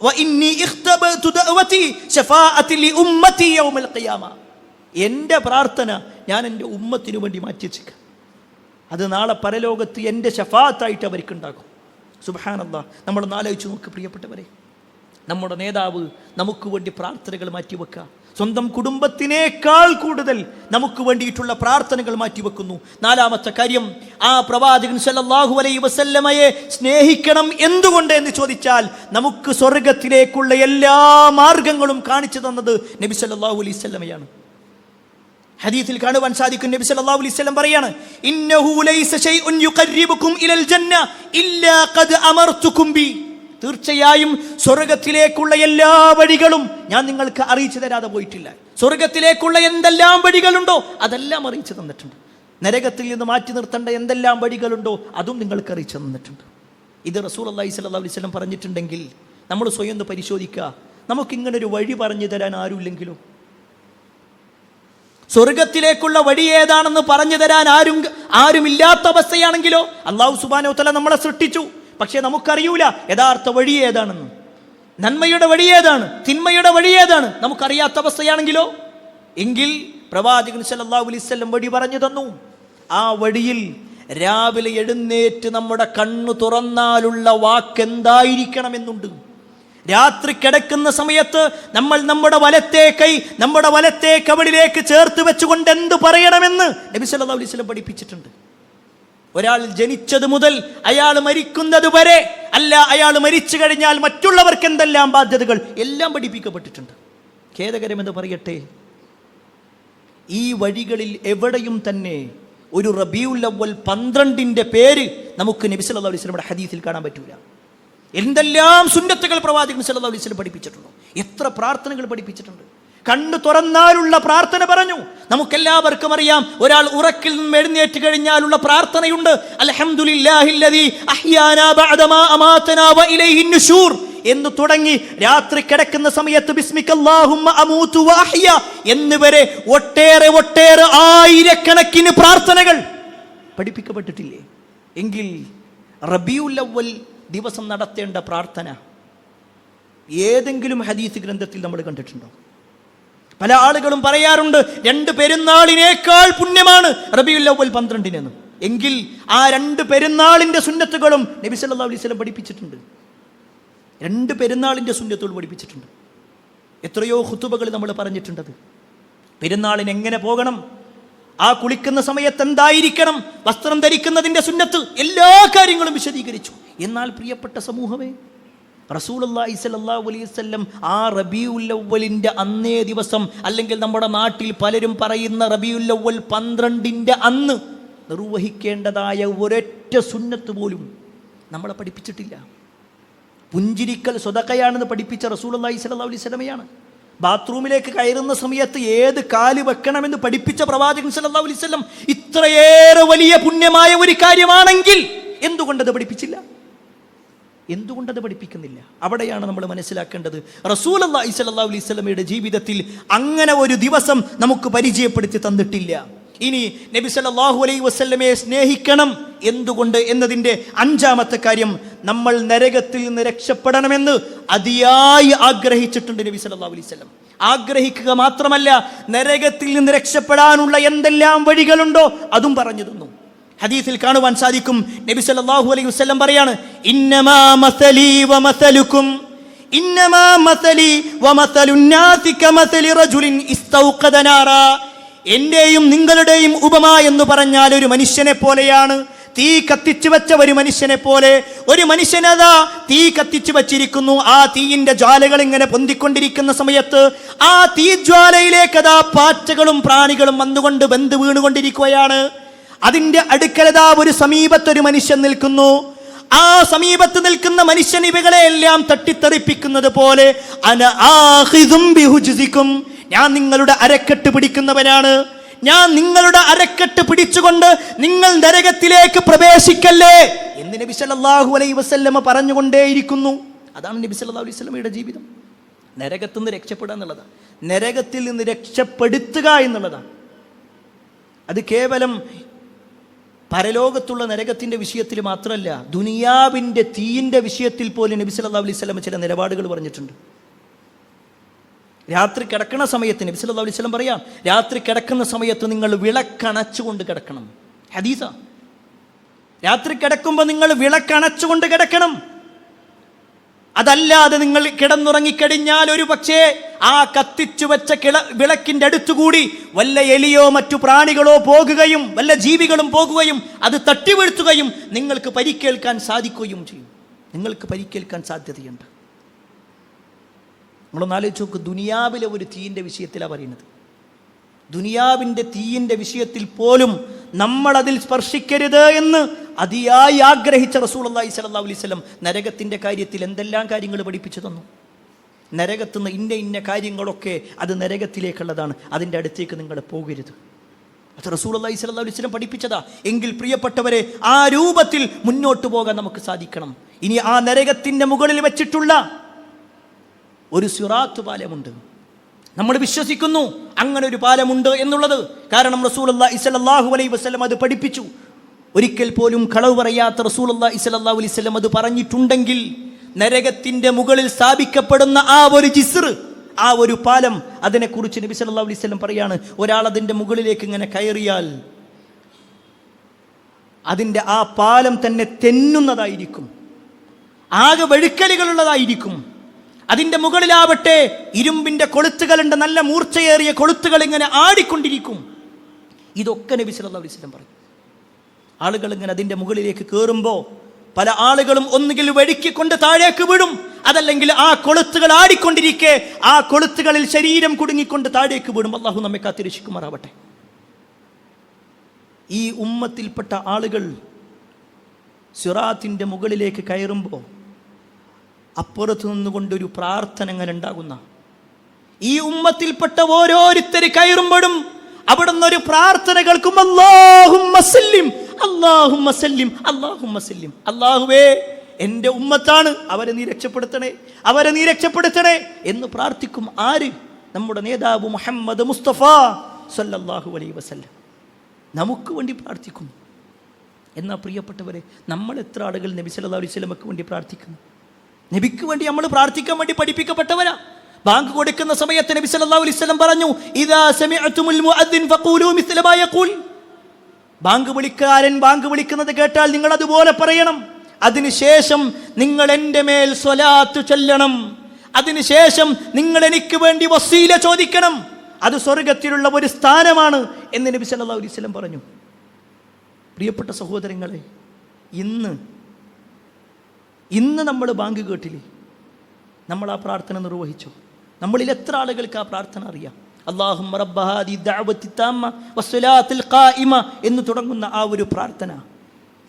വഇന്നി ഇഖ്തബതു ദഅവതി ശഫാഅതി ലിഉമ്മതി യൗമൽ ഖിയാമ, എൻ്റെ പ്രാർത്ഥന ഞാൻ എൻ്റെ ഉമ്മത്തിനു വേണ്ടി മാറ്റി വെച്ചേക്കാം, അത് നാളെ പരലോകത്ത് എൻ്റെ ശഫാഅത്തായിട്ട് അവർക്കുണ്ടാകും. സുബ്ഹാനല്ലാഹ്. നമ്മൾ ആലോചിച്ച് നോക്ക് പ്രിയപ്പെട്ടവരെ, നമ്മുടെ നേതാവ് നമുക്ക് വേണ്ടി പ്രാർത്ഥനകൾ മാറ്റിവെക്കുക. സ്വന്തം കുടുംബത്തിനേക്കാൾ കൂടുതൽ നമുക്ക് വേണ്ടിയിട്ടുള്ള പ്രാർത്ഥനകൾ മാറ്റിവെക്കുന്നു. നാലാമത്തെ കാര്യം, ആ പ്രവാചകൻ സല്ലല്ലാഹു അലൈഹി വസല്ലമയെ സ്നേഹിക്കണം എന്തുകൊണ്ട് എന്ന് ചോദിച്ചാൽ, നമുക്ക് സ്വർഗത്തിലേക്കുള്ള എല്ലാ മാർഗങ്ങളും കാണിച്ചു തന്നത് നബി സല്ലല്ലാഹു അലൈഹി വസല്ലമയാണ്. ഹദീസിൽ കാണുവാൻ സാധിക്കും, നബി സല്ലല്ലാഹു അലൈഹി വസല്ലം പറയാണ്, ഇന്നഹു ലൈസ ശൈഉൻ യുഖർരിബുകും ഇലൽ ജന്ന ഇല്ലാ ഖദ് അമർതുകും ബി, തീർച്ചയായും സ്വർഗത്തിലേക്കുള്ള എല്ലാ വഴികളും ഞാൻ നിങ്ങൾക്ക് അറിയിച്ചു തരാതെ പോയിട്ടില്ല. സ്വർഗത്തിലേക്കുള്ള എന്തെല്ലാം വഴികളുണ്ടോ അതെല്ലാം അറിയിച്ചു തന്നിട്ടുണ്ട്. നരകത്തിൽ നിന്ന് മാറ്റി നിർത്തേണ്ട എന്തെല്ലാം വഴികളുണ്ടോ അതും നിങ്ങൾക്ക് അറിയിച്ചു തന്നിട്ടുണ്ട്. ഇത് റസൂലുള്ളാഹി സ്വല്ലല്ലാഹു അലൈഹി വസല്ലം പറഞ്ഞിട്ടുണ്ടെങ്കിൽ നമ്മൾ സ്വയം ഒന്ന് പരിശോധിക്കുക. നമുക്കിങ്ങനൊരു വഴി പറഞ്ഞു തരാൻ ആരുമില്ലെങ്കിലോ, സ്വർഗത്തിലേക്കുള്ള വഴി ഏതാണെന്ന് പറഞ്ഞു തരാൻ ആരുമില്ലാത്ത അവസ്ഥയാണെങ്കിലോ, അല്ലാഹു സുബ്ഹാനഹു വ തആല നമ്മളെ സൃഷ്ടിച്ചു, പക്ഷേ നമുക്കറിയൂല യഥാർത്ഥ വഴി ഏതാണെന്ന്, നന്മയുടെ വഴി ഏതാണ്, തിന്മയുടെ വഴി ഏതാണ് നമുക്കറിയാത്ത അവസ്ഥയാണെങ്കിലോ, എങ്കിൽ പ്രവാചകൻ സല്ലല്ലാഹു അലൈഹി വസല്ലം വഴി പറഞ്ഞു തന്നു. ആ വഴിയിൽ രാവിലെ എഴുന്നേറ്റ് നമ്മുടെ കണ്ണു തുറന്നാലുള്ള വാക്കെന്തായിരിക്കണമെന്നുണ്ട്. രാത്രി കിടക്കുന്ന സമയത്ത് നമ്മൾ നമ്മുടെ വലത്തെ കവിളിലേക്ക് ചേർത്ത് വെച്ചുകൊണ്ട് എന്ത് പറയണമെന്ന് നബി സല്ലല്ലാഹു അലൈഹി വസല്ലം പഠിപ്പിച്ചിട്ടുണ്ട്. ഒരാൾ ജനിച്ചത് മുതൽ അയാൾ മരിക്കുന്നത് വരെ, അല്ല അയാൾ മരിച്ചു കഴിഞ്ഞാൽ മറ്റുള്ളവർക്ക് എന്തെല്ലാം ബാധ്യതകൾ എല്ലാം പഠിപ്പിക്കപ്പെട്ടിട്ടുണ്ട്. ഖേദകരമെന്ന് പറയട്ടെ, ഈ വഴികളിൽ എവിടെയും തന്നെ ഒരു റബീഉൽ അവ്വൽ 12ന്റെ പേര് നമുക്ക് നബി സല്ലല്ലാഹു അലൈഹി വസല്ലമയുടെ ഹദീസിൽ കാണാൻ പറ്റൂല. എന്തെല്ലാം സുന്നത്തുകൾ പ്രവാചകൻ സല്ലല്ലാഹു അലൈഹി വസല്ലം പഠിപ്പിച്ചിട്ടുണ്ട്, എത്ര പ്രാർത്ഥനകൾ പഠിപ്പിച്ചിട്ടുണ്ട്. കണ്ണു തുറന്നാലുള്ള പ്രാർത്ഥന പറഞ്ഞു. നമുക്കെല്ലാവർക്കും അറിയാം, ഒരാൾ ഉറക്കിൽ നിന്ന് എഴുന്നേറ്റ് കഴിഞ്ഞാലുള്ള പ്രാർത്ഥനയുണ്ട്, അൽഹംദുലില്ലാഹില്ലദീ അഹ്യാനാ ബഅദമാ അമാതനാ വ ഇലൈഹിൻ നുശൂർ എന്ന് തുടങ്ങി രാത്രി കിടക്കുന്ന സമയത്ത് ബിസ്മിക്കല്ലാഹുമ്മ അമൂതു വ അഹ്യ എന്നിവരെ ഒട്ടേറെ ആയിരക്കണക്കിന് പ്രാർത്ഥനകൾ പഠിപ്പിക്കപ്പെട്ടിട്ടില്ലേ? എങ്കിൽ റബീഉൽ അവ്വൽ ദിവസം നടത്തേണ്ട പ്രാർത്ഥന ഏതെങ്കിലും ഹദീസ് ഗ്രന്ഥത്തിൽ നമ്മൾ കണ്ടിട്ടുണ്ടോ? പല ആളുകളും പറയാറുണ്ട് 2 പെരുന്നാളിനേക്കാൾ പുണ്യമാണ് റബീഉൽ അവ്വൽ 12 എങ്കിൽ ആ 2 പെരുന്നാളിന്റെ സുന്നത്തുകളും നബി സല്ലല്ലാഹു അലൈഹി വസല്ലം പഠിപ്പിച്ചിട്ടുണ്ട്. 2 പെരുന്നാളിന്റെ സുന്നത്തുകൾ പഠിപ്പിച്ചിട്ടുണ്ട്. എത്രയോ ഖുതുബകൾ നമ്മൾ പറഞ്ഞിട്ടുണ്ട്. പെരുന്നാളിന് എങ്ങനെ പോകണം, ആ കുളിക്കുന്ന സമയത്ത് എന്തായിരിക്കണം, വസ്ത്രം ധരിക്കുന്നതിന്റെ സുന്നത്ത്, എല്ലാ കാര്യങ്ങളും വിശദീകരിച്ചു. എന്നാൽ പ്രിയപ്പെട്ട സമൂഹമേ, റസൂലുള്ളാഹി സ്വല്ലല്ലാഹു അലൈഹി വസല്ലം ആ റബീഉൽ അവ്വലിന്റെ അന്നേ ദിവസം, അല്ലെങ്കിൽ നമ്മുടെ നാട്ടിൽ പലരും പറയുന്ന റബീഉൽ അവ്വൽ 12 അന്ന് നിർവഹിക്കേണ്ടതായ ഒരൊറ്റ സുന്നത്ത് പോലും നമ്മളെ പഠിപ്പിച്ചിട്ടില്ല. പുഞ്ചിരിക്കൽ സ്വതക്കയാണെന്ന് പഠിപ്പിച്ച റസൂലുള്ളാഹി സ്വല്ലല്ലാഹു അലൈഹി വസല്ലമയാണ്. ബാത്റൂമിലേക്ക് കയറുന്ന സമയത്ത് ഏത് കാല് വെക്കണമെന്ന് പഠിപ്പിച്ച പ്രവാചകൻ സല്ലല്ലാഹു അലൈഹി വസല്ലം ഇത്രയേറെ വലിയ പുണ്യമായ ഒരു കാര്യമാണെങ്കിൽ എന്തുകൊണ്ടത് പഠിപ്പിച്ചില്ല? എന്തുകൊണ്ടത് പഠിപ്പിക്കുന്നില്ല? അവിടെയാണ് നമ്മൾ മനസ്സിലാക്കേണ്ടത്. റസൂലുള്ളാഹി സ്വല്ലല്ലാഹു അലൈഹി വസല്ലമയുടെ ജീവിതത്തിൽ അങ്ങനെ ഒരു ദിവസം നമുക്ക് പരിചയപ്പെടുത്തി തന്നിട്ടില്ല. ഇനി നബി സല്ലല്ലാഹു അലൈഹി വസല്ലമയെ സ്നേഹിക്കണം എന്തുകൊണ്ട് എന്നതിൻ്റെ 5ാമത്തെ കാര്യം, നമ്മൾ നരകത്തിൽ നിന്ന് രക്ഷപ്പെടണമെന്ന് അതിയായി ആഗ്രഹിച്ചിട്ടുണ്ട് നബി സല്ലല്ലാഹു അലൈഹി വസല്ലം. ആഗ്രഹിക്കുക മാത്രമല്ല, നരകത്തിൽ നിന്ന് രക്ഷപ്പെടാനുള്ള എന്തെല്ലാം വഴികളുണ്ടോ അതും പറഞ്ഞു തന്നു. ഹദീസിൽ കാണുവാൻ സാധിക്കും, നബി സല്ലല്ലാഹു അലൈഹി വസല്ലം പറയാണ്, ഇന്നമാ മസലി വ മസലുക്കും ഇന്നമാ മസലി വ മസലുൻ നാസി കമസലി റജുലിൻ ഇസ്തൗഖദ നാറാ. എന്റെയും നിങ്ങളുടെയും ഉപമ എന്ന് പറഞ്ഞാൽ ഒരു മനുഷ്യനെ പോലെയാണ്, തീ കത്തിച്ചു വെച്ച ഒരു മനുഷ്യനെ പോലെ. ഒരു മനുഷ്യനതാ തീ കത്തിച്ചു വച്ചിരിക്കുന്നു. ആ തീയിന്റെ ജ്വാലകൾ ഇങ്ങനെ പൊന്തിക്കൊണ്ടിരിക്കുന്ന സമയത്ത് ആ തീജ്വാലയിലേക്ക് അതാ പാറ്റകളും പ്രാണികളും വന്നുകൊണ്ട് വെന്ത് വീണുകൊണ്ടിരിക്കുകയാണ്. അതിന്റെ അടുക്കലതാ ഒരു സമീപത്തൊരു മനുഷ്യൻ നിൽക്കുന്നു. ആ സമീപത്ത് നിൽക്കുന്ന മനുഷ്യൻ ഇവകളെയെല്ലാം തട്ടിത്തെറിപ്പിക്കുന്നത് പോലെ, അന ആഖിദും ബിഹുജ്സിക്കും, ഞാൻ നിങ്ങളുടെ അരക്കെട്ട് പിടിക്കുന്നവനാണ്, ഞാൻ നിങ്ങളുടെ അരക്കെട്ട് പിടിച്ചുകൊണ്ട് നിങ്ങൾ നരകത്തിലേക്ക് പ്രവേശിക്കല്ലേ എന്ന് നബി സല്ലല്ലാഹു അലൈഹി വസല്ലമ പറഞ്ഞുകൊണ്ടേയിരിക്കുന്നു. അതാണ് നബി സല്ലല്ലാഹു അലൈഹി വസല്ലമയുടെ ജീവിതം. നരകത്തിൽ നിന്ന് രക്ഷപ്പെടുക എന്നുള്ളതാണ്, നരകത്തിൽ നിന്ന് രക്ഷപ്പെടുത്തുക എന്നുള്ളതാണ്. അത് കേവലം പരലോകത്തുള്ള നരകത്തിൻ്റെ വിഷയത്തിൽ മാത്രമല്ല, ദുനിയാവിൻ്റെ തീയിൻ്റെ വിഷയത്തിൽ പോലും നബി സല്ലല്ലാഹു അലൈഹി വസല്ലം ചില നിലപാടുകൾ പറഞ്ഞിട്ടുണ്ട്. രാത്രി കിടക്കുന്ന സമയത്ത് നബി സല്ലല്ലാഹു അലൈഹി വസല്ലം പറയാം, രാത്രി കിടക്കുന്ന സമയത്ത് നിങ്ങൾ വിളക്കണച്ചുകൊണ്ട് കിടക്കണം. ഹദീസ, രാത്രി കിടക്കുമ്പോൾ നിങ്ങൾ വിളക്കണച്ചുകൊണ്ട് കിടക്കണം. അതല്ലാതെ നിങ്ങൾ കിടന്നുറങ്ങിക്കഴിഞ്ഞാൽ ഒരു പക്ഷേ ആ കത്തിച്ചു വെച്ച വിളക്കിൻ്റെ അടുത്തുകൂടി വല്ല എലിയോ മറ്റു പ്രാണികളോ പോകുകയും വല്ല ജീവികളും പോകുകയും അത് തട്ടി വീഴ്ത്തുകയും നിങ്ങൾക്ക് പരിക്കേൽക്കാൻ സാധിക്കുകയും ചെയ്യും. നിങ്ങൾക്ക് പരിക്കേൽക്കാൻ സാധ്യതയുണ്ട്. നമ്മളൊന്ന് ആലോചിച്ച് നോക്ക്, ദുനിയാവിലെ ഒരു തീയിൻ്റെ വിഷയത്തിലാണ് പറയുന്നത്. ദുനിയാവിൻ്റെ തീയിൻ്റെ വിഷയത്തിൽ പോലും നമ്മളതിൽ സ്പർശിക്കരുത് എന്ന് അതിയായി ആഗ്രഹിച്ച റസൂലുള്ളാഹി സ്വല്ലല്ലാഹു അലൈഹി വസല്ലം നരകത്തിൻ്റെ കാര്യത്തിൽ എന്തെല്ലാം കാര്യങ്ങൾ പഠിപ്പിച്ചു തന്നു. നരകത്തുനിന്ന് ഇന്ന കാര്യങ്ങളൊക്കെ അത് നരകത്തിലേക്കുള്ളതാണ്, അതിൻ്റെ അടുത്തേക്ക് നിങ്ങൾ പോകരുത്. അത് റസൂലുള്ളാഹി സ്വല്ലല്ലാഹു അലൈഹി വസല്ലം പഠിപ്പിച്ചതാ. എങ്കിൽ പ്രിയപ്പെട്ടവരെ, ആ രൂപത്തിൽ മുന്നോട്ട് പോകാൻ നമുക്ക് സാധിക്കണം. ഇനി ആ നരകത്തിൻ്റെ മുകളിൽ വെച്ചിട്ടുള്ള ഒരു സിറാത്ത് പാലമുണ്ട്. നമ്മൾ വിശ്വസിക്കുന്നു അങ്ങനെ ഒരു പാലമുണ്ട് എന്നുള്ളത്. കാരണം റസൂലുള്ളാഹി സ്വല്ലല്ലാഹു അലൈഹി വസല്ലം അത് പഠിപ്പിച്ചു. ഒരിക്കൽ പോലും കളവ് പറയാത്ത റസൂലുള്ളാഹി സ്വല്ലല്ലാഹു അലൈഹി വസല്ലം അത് പറഞ്ഞിട്ടുണ്ടെങ്കിൽ, നരകത്തിന്റെ മുകളിൽ സ്ഥാപിക്കപ്പെടുന്ന ആ ഒരു ജിസ്ർ, ആ ഒരു പാലം, അതിനെക്കുറിച്ച് നബി സല്ലല്ലാഹു അലൈഹി വസല്ലം പറയാണ്, ഒരാൾ അതിൻ്റെ മുകളിലേക്ക് ഇങ്ങനെ കയറിയാൽ അതിൻ്റെ ആ പാലം തന്നെ തെന്നുന്നതായിരിക്കും, ആകെ വഴുക്കലുകളുള്ളതായിരിക്കും. അതിൻ്റെ മുകളിലാവട്ടെ ഇരുമ്പിൻ്റെ കൊളുത്തുകളുണ്ട്, നല്ല മൂർച്ചയേറിയ കൊളുത്തുകൾ ഇങ്ങനെ ആടിക്കൊണ്ടിരിക്കും. ഇതൊക്കെ നബി സല്ലല്ലാഹു അലൈഹി വസല്ലം പറയും. ആളുകൾ ഇങ്ങനെ അതിൻ്റെ മുകളിലേക്ക് കയറുമ്പോൾ പല ആളുകളും ഒന്നുകിൽ വഴുക്കിക്കൊണ്ട് താഴേക്ക് വീഴും, അതല്ലെങ്കിൽ ആ കൊളുത്തുകൾ ആടിക്കൊണ്ടിരിക്കെ ആ കൊളുത്തുകളിൽ ശരീരം കുടുങ്ങിക്കൊണ്ട് താഴേക്ക് വീഴും. അല്ലാഹു നമ്മെ കാത്തിരക്ഷിക്കുമാറാവട്ടെ. ഈ ഉമ്മത്തിൽപ്പെട്ട ആളുകൾ സിറാത്തിൻ്റെ മുകളിലേക്ക് കയറുമ്പോൾ അപ്പുറത്ത് നിന്നുകൊണ്ടൊരു പ്രാർത്ഥന അങ്ങനെ ഉണ്ടാകുന്ന, ഈ ഉമ്മത്തിൽപ്പെട്ട ഓരോരുത്തർ കയറുമ്പോഴും അവിടുന്ന് ഒരു പ്രാർത്ഥന കേൾക്കും, അല്ലാഹുമ്മ സല്ലിം അല്ലാഹുമ്മ സല്ലിം അല്ലാഹുമ്മ സല്ലിം. അല്ലാഹുവേ, എൻ്റെ ഉമ്മത്താണ്, അവരെ നീ രക്ഷപ്പെടുത്തണേ, അവരെ നീ രക്ഷപ്പെടുത്തണേ എന്ന് പ്രാർത്ഥിക്കും. ആര്? നമ്മുടെ നേതാവ് മുഹമ്മദ് മുസ്തഫ സല്ലല്ലാഹു അലൈഹി വസല്ലം നമുക്ക് വേണ്ടി പ്രാർത്ഥിക്കുന്നു. എന്നാൽ പ്രിയപ്പെട്ടവരെ, നമ്മൾ എത്ര ആളുകൾ നബി സല്ലല്ലാഹു അലൈഹി വസല്ലമക്ക് വേണ്ടി പ്രാർത്ഥിക്കുന്നു? നബിക്ക് വേണ്ടി നമ്മൾ പ്രാർത്ഥിക്കാൻ വേണ്ടി പഠിപ്പിക്കപ്പെട്ടവരാ. ബാങ്ക് കൊടുക്കുന്ന സമയത്ത് നബി സല്ലല്ലാഹു അലൈഹി വസല്ലം പറഞ്ഞു, ഇദാ സമിഅതുമുൽ മുഅദ്ദിൻ ഫഖൂലു മിസ്ല മാ യഖൂൽ. ബാങ്ക് വിളിക്കാരൻ ബാങ്ക് വിളിക്കുന്നത് കേട്ടാൽ നിങ്ങൾ അതുപോലെ പറയണം. അതിനുശേഷം നിങ്ങൾ എൻ്റെ മേൽ സ്വലാത്ത് ചൊല്ലണം. അതിനുശേഷം നിങ്ങൾ എനിക്ക് വേണ്ടി വസീല ചോദിക്കണം. അത് സ്വർഗത്തിലുള്ള ഒരു സ്ഥാനമാണ് എന്ന് നബി സല്ലല്ലാഹു അലൈഹി വസല്ലം പറഞ്ഞു. പ്രിയപ്പെട്ട സഹോദരങ്ങളെ, ഇന്ന് നമ്മൾ ബാങ്ക് കേട്ടില്ലേ? നമ്മൾ ആ പ്രാർത്ഥന നിർവഹിച്ചു. നമ്മളിൽ എത്ര ആളുകൾക്ക് ആ പ്രാർത്ഥന അറിയാം? അല്ലാഹുമ്മ റബ്ബ ഹാദി ദഅവത്തി താമ്മ വസ്സലാത്തിൽ ഖായിമ എന്ന് തുടങ്ങുന്ന ആ ഒരു പ്രാർത്ഥന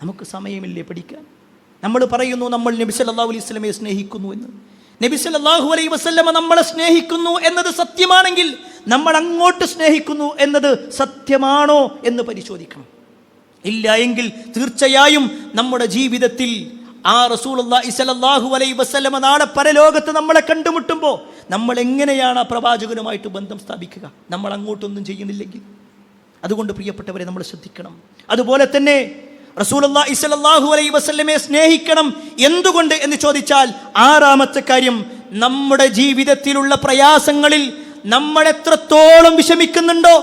നമുക്ക് സമയമില്ലേ പഠിക്കാൻ? നമ്മൾ പറയുന്നു നമ്മൾ നബി സല്ലല്ലാഹു അലൈഹി വസല്ലമയെ സ്നേഹിക്കുന്നു എന്ന്. നബി സല്ലല്ലാഹു അലൈഹി വസല്ലമ നമ്മളെ സ്നേഹിക്കുന്നു എന്നത് സത്യമാണെങ്കിൽ നമ്മൾ അങ്ങോട്ട് സ്നേഹിക്കുന്നു എന്നത് സത്യമാണോ എന്ന് പരിശോധിക്കണം. ഇല്ല എങ്കിൽ തീർച്ചയായും നമ്മുടെ ജീവിതത്തിൽ ആ റസൂലുള്ളാഹി സ്വല്ലല്ലാഹു അലൈഹി വസല്ലമ നാളെ പരലോകത്ത് നമ്മളെ കണ്ടുമുട്ടുമ്പോൾ നമ്മൾ എങ്ങനെയാണ് ആ പ്രവാചകനുമായിട്ട് ബന്ധം സ്ഥാപിക്കുക? നമ്മൾ അങ്ങോട്ടൊന്നും ചെയ്യുന്നില്ലെങ്കിൽ. അതുകൊണ്ട് പ്രിയപ്പെട്ടവരെ, നമ്മൾ ശ്രദ്ധിക്കണം. അതുപോലെ തന്നെ റസൂലുള്ളാഹി സ്വല്ലല്ലാഹു അലൈഹി വസല്ലമയെ സ്നേഹിക്കണം. എന്തുകൊണ്ട് എന്ന് ചോദിച്ചാൽ, ആറാമത്തെ കാര്യം, നമ്മുടെ ജീവിതത്തിലുള്ള പ്രയാസങ്ങളിൽ നമ്മൾ എത്രത്തോളം വിഷമിക്കുന്നുണ്ടോ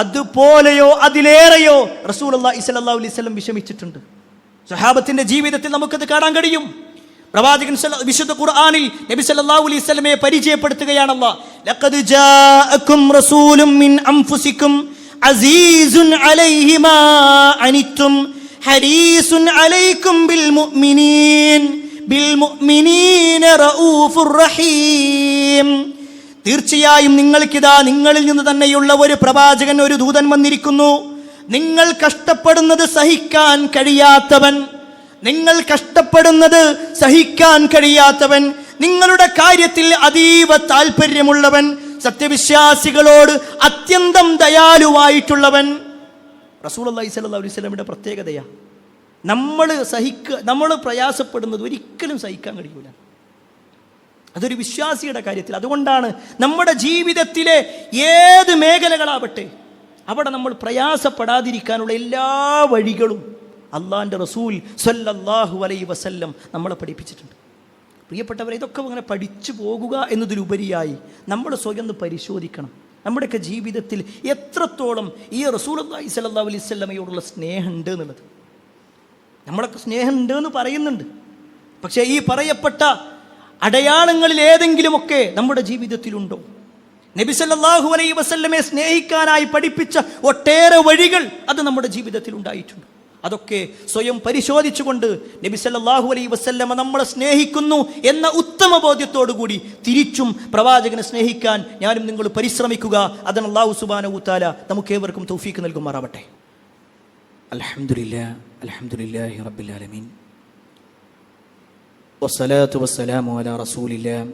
അതുപോലെയോ അതിലേറെയോ റസൂലുള്ളാഹി സ്വല്ലല്ലാഹു അലൈഹി വസല്ലം വിഷമിച്ചിട്ടുണ്ട്. സഹാബത്തിന്റെ ജീവിതത്തിൽ നമുക്കത് കാണാൻ കഴിയും. പ്രവാചകൻ വിശുദ്ധ ഖുർആനിൽ നബി സല്ലല്ലാഹു അലൈഹി വസല്ലമയെ പരിചയപ്പെടുത്തുകയാണ്. അല്ലാഹ് ലഖദ് ജാഅകും റസൂലും മിൻ അൻഫുസികും അസീസുൻ അലൈഹി മാ അനിത്തും ഹരീസുൻ അലൈക്കും ബിൽ മുഅ്മിനീന റഊഫുർ റഹീം. തീർച്ചയായും നിങ്ങൾക്കിതാ നിങ്ങളിൽ നിന്ന് തന്നെയുള്ള ഒരു പ്രവാചകൻ, ഒരു ദൂതൻ വന്നിരിക്കുന്നു. നിങ്ങൾ കഷ്ടപ്പെടുന്നത് സഹിക്കാൻ കഴിയാത്തവൻ, നിങ്ങളുടെ കാര്യത്തിൽ അതീവ താല്പര്യമുള്ളവൻ, സത്യവിശ്വാസികളോട് അത്യന്തം ദയാലുവായിട്ടുള്ളവൻ. റസൂലുള്ളാഹി സ്വല്ലല്ലാഹു അലൈഹി വസല്ലമയുടെ പ്രത്യേകതയാണ് നമ്മൾ പ്രയാസപ്പെടുന്നത് ഒരിക്കലും സഹിക്കാൻ കഴിയൂല. അതൊരു വിശ്വാസിയുടെ കാര്യത്തിൽ. അതുകൊണ്ടാണ് നമ്മുടെ ജീവിതത്തിലെ ഏത് മേഖലകളാവട്ടെ അവിടെ നമ്മൾ പ്രയാസപ്പെടാതിരിക്കാനുള്ള എല്ലാ വഴികളും അള്ളാഹിൻ്റെ റസൂൽ സ്വല്ലല്ലാഹു അലൈഹി വസല്ലം നമ്മളെ പഠിപ്പിച്ചിട്ടുണ്ട്. പ്രിയപ്പെട്ടവരെ, ഇതൊക്കെ അങ്ങനെ പഠിച്ചു പോകുക എന്നതിലുപരിയായി നമ്മൾ സ്വയം ഒന്ന് പരിശോധിക്കണം. നമ്മുടെയൊക്കെ ജീവിതത്തിൽ എത്രത്തോളം ഈ റസൂലുള്ളാഹി സ്വല്ലല്ലാഹു അലൈഹി വസല്ലമയോടുള്ള സ്നേഹമുണ്ട് എന്നുള്ളത്. നമ്മളൊക്കെ സ്നേഹമുണ്ട് എന്ന് പറയുന്നുണ്ട്, പക്ഷേ ഈ പറയപ്പെട്ട അടയാളങ്ങളിൽ ഏതെങ്കിലുമൊക്കെ നമ്മുടെ ജീവിതത്തിലുണ്ടോ? നബി സല്ലല്ലാഹു അലൈഹി വസല്ലമയെ സ്നേഹിക്കാനായി പഠിപ്പിച്ച ഒട്ടേറെ വഴികൾ അത് നമ്മുടെ ജീവിതത്തിൽ ഉണ്ടായിട്ടുണ്ട്. അതൊക്കെ സ്വയം പരിശോധിച്ചുകൊണ്ട് നബി സല്ലല്ലാഹു അലൈഹി വസല്ലമ നമ്മളെ സ്നേഹിക്കുന്നു എന്ന ഉത്തമ ബോധ്യത്തോടു കൂടി തിരിച്ചും പ്രവാചകനെ സ്നേഹിക്കാൻ ഞാനും നിങ്ങൾ പരിശ്രമിക്കുക. അതിന് അല്ലാഹു സുബ്ഹാനഹു വ തആല നമുക്കേവർക്കും തൗഫീഖ് നൽകുമാറാവട്ടെ. അൽഹംദുലില്ലാഹി റബ്ബിൽ ആലമീൻ വസ്സലാത്തു വസ്സലാമു അലാ റസൂലില്ലാഹ്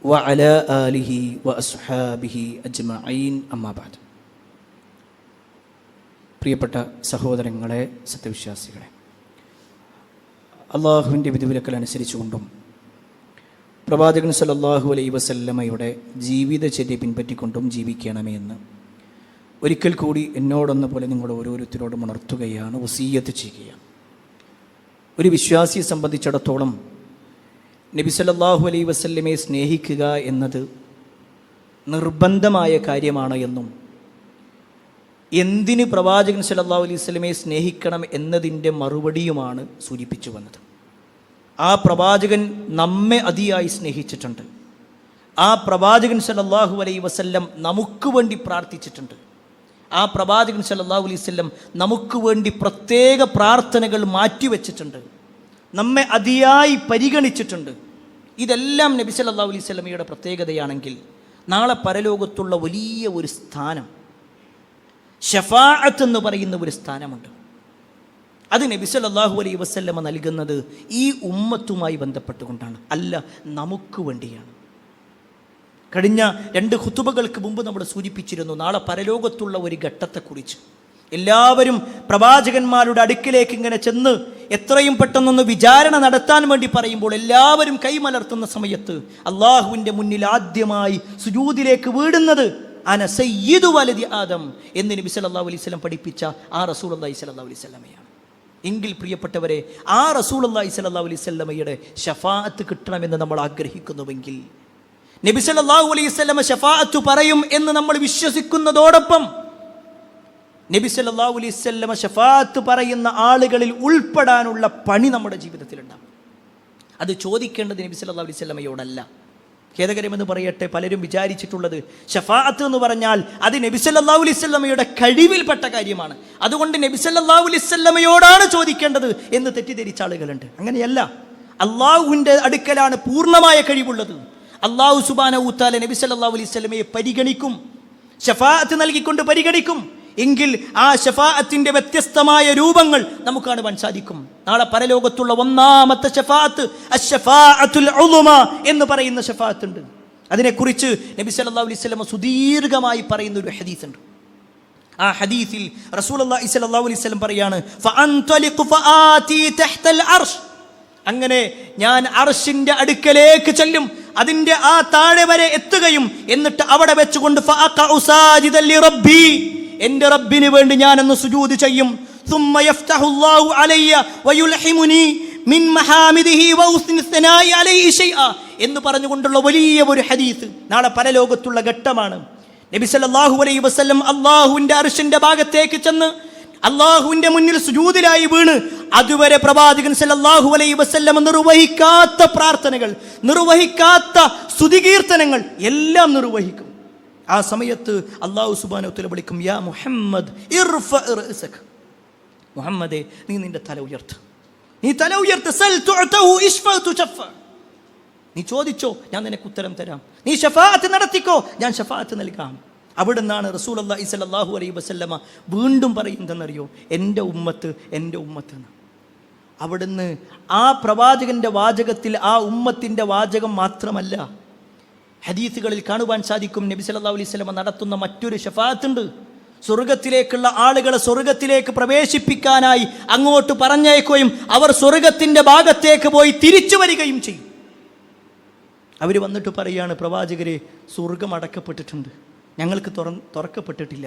വഅലാ ആലിഹി വഅസ്ഹാബിഹി അജ്മഈൻ. അമ്മാ ബഅദ്. പ്രിയപ്പെട്ട സഹോദരങ്ങളെ, സത്യവിശ്വാസികളെ, അള്ളാഹുവിൻ്റെ വിധിവിലക്കൽ അനുസരിച്ചുകൊണ്ടും പ്രവാചകൻ സല്ലല്ലാഹു അലൈഹി വസല്ലമയുടെ ജീവിതചര്യ പിൻപറ്റിക്കൊണ്ടും ജീവിക്കണമേ എന്ന് ഒരിക്കൽ കൂടി എന്നോടൊന്ന പോലെ നിങ്ങൾ ഓരോരുത്തരോടും ഉണർത്തുകയാണ്, വസിയ്യത്ത് ചെയ്യുകയാണ്. ഒരു വിശ്വാസിയെ സംബന്ധിച്ചിടത്തോളം നബി സല്ലല്ലാഹു അലൈഹി വസല്ലമയെ സ്നേഹിക്കുക എന്നത് നിർബന്ധമായ കാര്യമാണ് എന്നും എന്തിന് പ്രവാചകൻ സല്ലല്ലാഹു അലൈഹി വസല്ലമയെ സ്നേഹിക്കണം എന്നതിൻ്റെ മറുപടിയുമാണ് സൂചിപ്പിച്ചു വന്നത്. ആ പ്രവാചകൻ നമ്മെ അതിയായി സ്നേഹിച്ചിട്ടുണ്ട്. ആ പ്രവാചകൻ സല്ലല്ലാഹു അലൈഹി വസല്ലം നമുക്ക് വേണ്ടി പ്രാർത്ഥിച്ചിട്ടുണ്ട്. ആ പ്രവാചകൻ സല്ലല്ലാഹു അലൈഹി വസല്ലം നമുക്ക് വേണ്ടി പ്രത്യേക പ്രാർത്ഥനകൾ മാറ്റിവെച്ചിട്ടുണ്ട്. നമ്മെ അതിയായി പരിഗണിച്ചിട്ടുണ്ട്. ഇതെല്ലാം നബി സല്ലല്ലാഹു അലൈഹി വസല്ലമയുടെ പ്രത്യേകതയാണെങ്കിൽ നാളെ പരലോകത്തുള്ള വലിയ ഒരു സ്ഥാനം, ശഫാഅത്ത് എന്ന് പറയുന്ന ഒരു സ്ഥാനമുണ്ട്. അത് നബി സല്ലല്ലാഹു അലൈഹി വസല്ലമ നൽകുന്നത് ഈ ഉമ്മത്തുമായി ബന്ധപ്പെട്ടുകൊണ്ടാണ്, അല്ല നമുക്ക് വേണ്ടിയാണ്. കഴിഞ്ഞ 2 ഖുതുബകൾക്ക് മുമ്പ് നമ്മൾ സൂചിപ്പിച്ചിരുന്നു നാളെ പരലോകത്തുള്ള ഒരു ഘട്ടത്തെക്കുറിച്ച്. എല്ലാവരും പ്രവാചകന്മാരുടെ അടുക്കിലേക്ക് ഇങ്ങനെ ചെന്ന് എത്രയും പെട്ടെന്നൊന്ന് വിചാരണ നടത്താൻ വേണ്ടി പറയുമ്പോൾ എല്ലാവരും കൈമലർത്തുന്ന സമയത്ത് അള്ളാഹുവിൻ്റെ മുന്നിൽ ആദ്യമായി സുജൂദിലേക്ക് വീടുന്നത് അന സയ്യിദു വലദി ആദം എന്ന് നബി സല്ലല്ലാഹു അലൈഹി വസല്ലം പഠിപ്പിച്ച ആ റസൂലുള്ളാഹി സ്വല്ലല്ലാഹു അലൈഹി വസല്ലമയാണ്. എങ്കിൽ പ്രിയപ്പെട്ടവരെ, ആ റസൂലുള്ളാഹി സ്വല്ലല്ലാഹു അലൈഹി വസല്ലമയുടെ ശഫാഅത്ത് കിട്ടണമെന്ന് നമ്മൾ ആഗ്രഹിക്കുന്നുവെങ്കിൽ നബി സല്ലല്ലാഹു അലൈഹി വസല്ലമ ശഫാഅത്ത് പറയും എന്ന് നമ്മൾ വിശ്വസിക്കുന്നതോടൊപ്പം നബി സല്ലല്ലാഹു അലൈഹി വസല്ലമ ശഫാഅത്ത് പറയുന്ന ആളുകളിൽ ഉൾപ്പെടാനുള്ള പണി നമ്മുടെ ജീവിതത്തിലുണ്ടാകും. അത് ചോദിക്കേണ്ടത് നബി സല്ലല്ലാഹു അലൈഹി വസല്ലമയോടല്ല. ഖേദകരമെന്ന് പറയട്ടെ, പലരും വിചാരിച്ചിട്ടുള്ളത് ശഫാഅത്ത് എന്ന് പറഞ്ഞാൽ അത് നബി സല്ലല്ലാഹു അലൈഹി വസല്ലമയുടെ കഴിവിൽപ്പെട്ട കാര്യമാണ്, അതുകൊണ്ട് നബി സല്ലല്ലാഹു അലൈഹി വസല്ലമയോടാണ് ചോദിക്കേണ്ടത് എന്ന് തെറ്റിദ്ധരിച്ച ആളുകളുണ്ട്. അങ്ങനെയല്ല. അള്ളാഹുവിൻ്റെ അടുക്കലാണ് പൂർണ്ണമായ കഴിവുള്ളത്. അള്ളാഹു സുബ്ഹാനഹു വ തആല നബി സല്ലല്ലാഹു അലൈഹി വസല്ലമയെ പരിഗണിക്കും, ശഫാഅത്ത് നൽകിക്കൊണ്ട് പരിഗണിക്കും. എങ്കിൽ ആ ശഫാഅത്തിന്റെ വ്യത്യസ്തമായ രൂപങ്ങൾ നമുക്ക് കാണുവാൻ സാധിക്കും. നാളെ പരലോകത്തുള്ള ഒന്നാമത്തെ ശഫാഅത്ത് അശ്ശഫാഅത്തുൽ ഉളുമ എന്ന് പറയുന്ന ശഫാഅത്ത് ഉണ്ട്. അതിനെക്കുറിച്ച് നബി സല്ലല്ലാഹു അലൈഹി വസല്ലം സുദീർഘമായി പറയുന്ന ഒരു ഹദീസ് ഉണ്ട്. ആ ഹദീസിൽ റസൂലുള്ളാഹി സ്വല്ലല്ലാഹു അലൈഹി വസല്ലം പറയാണ്, ഫഅൻതലിഖു ഫആതി തഹ്തൽ അർശ്. അങ്ങനെ ഞാൻ അർശിന്റെ അടുക്കലേക്ക് ചെല്ലും, അതിന്റെ ആ താഴെ വരെ എത്തുകയും എന്നിട്ട് അവിടെ വെച്ചുകൊണ്ട് ഫഅഖഉ സാജിദൻ ലിറബ്ബി, എൻ്റെ റബ്ബിന് വേണ്ടി ഞാനൊന്ന് സുജൂദ് ചെയ്യും. ثم يفتح الله علي ويلحمني من محامده وحسن الثناء عليه شيئا എന്ന് പറഞ്ഞുകൊണ്ടുള്ള വലിയ ഒരു ഹദീസ് നാളെ പരലോകത്തുള്ള ഘട്ടമാണ്. നബി സല്ലല്ലാഹു അലൈഹി വസല്ലം അല്ലാഹുവിൻ്റെ അർശിന്റെ ഭാഗത്തേക്ക് ചെന്ന് അല്ലാഹുവിൻ്റെ മുന്നിൽ സുജൂദിലായി വീണ് അതുവരെ പ്രവാചകൻ സല്ലല്ലാഹു അലൈഹി വസല്ലം നിർവഹിക്കാത്ത പ്രാർത്ഥനകൾ, നിർവഹിക്കാത്ത സ്തുതികീർത്തനങ്ങൾ എല്ലാം നിർവഹിക്കും. ആ സമയത്ത് അല്ലാഹു സുബ്ഹാനഹു വ തആല വിളിക്കും, യാ മുഹമ്മദ് ഇർഫ റഅസക, മുഹമ്മദേ നീ നിന്റെ തല ഉയർത്ത്, നീ തല ഉയർത്ത്. സൽ തുഅതഹു ഇശ്ഫഅ തുശഫ, നീ ചോദിച്ചോ ഞാൻ നിനക്ക് ഉത്തരം തരാം, നീ ശഫാഅത്ത് നടത്തിക്കോ ഞാൻ ശഫാഅത്ത് നൽകാം. അവിടുന്നാണ് റസൂലുള്ളാഹി സ്വല്ലല്ലാഹു അലൈഹി വസല്ലമ വീണ്ടും പറയുന്നതെന്നറിയോ, എൻ്റെ ഉമ്മത്ത് എൻ്റെ ഉമ്മത്ത് എന്ന്. അവിടുന്ന് ആ പ്രവാചകന്റെ വാചകത്തിൽ ആ ഉമ്മത്തിൻ്റെ വാചകം മാത്രമല്ല, ഹദീസുകളിൽ കാണുവാൻ സാധിക്കും നബി സല്ലല്ലാഹു അലൈഹി വസല്ലമ നടത്തുന്ന മറ്റൊരു ശഫാഅത്തുണ്ട്. സ്വർഗത്തിലേക്കുള്ള ആളുകളെ സ്വർഗത്തിലേക്ക് പ്രവേശിപ്പിക്കാനായി അങ്ങോട്ട് പറഞ്ഞയക്കുകയും അവർ സ്വർഗത്തിൻ്റെ ഭാഗത്തേക്ക് പോയി തിരിച്ചു വരികയും ചെയ്യും. അവർ വന്നിട്ട് പറയാണ്, പ്രവാചകരെ സ്വർഗം അടക്കപ്പെട്ടിട്ടുണ്ട്, ഞങ്ങൾക്ക് തുറക്കപ്പെട്ടിട്ടില്ല.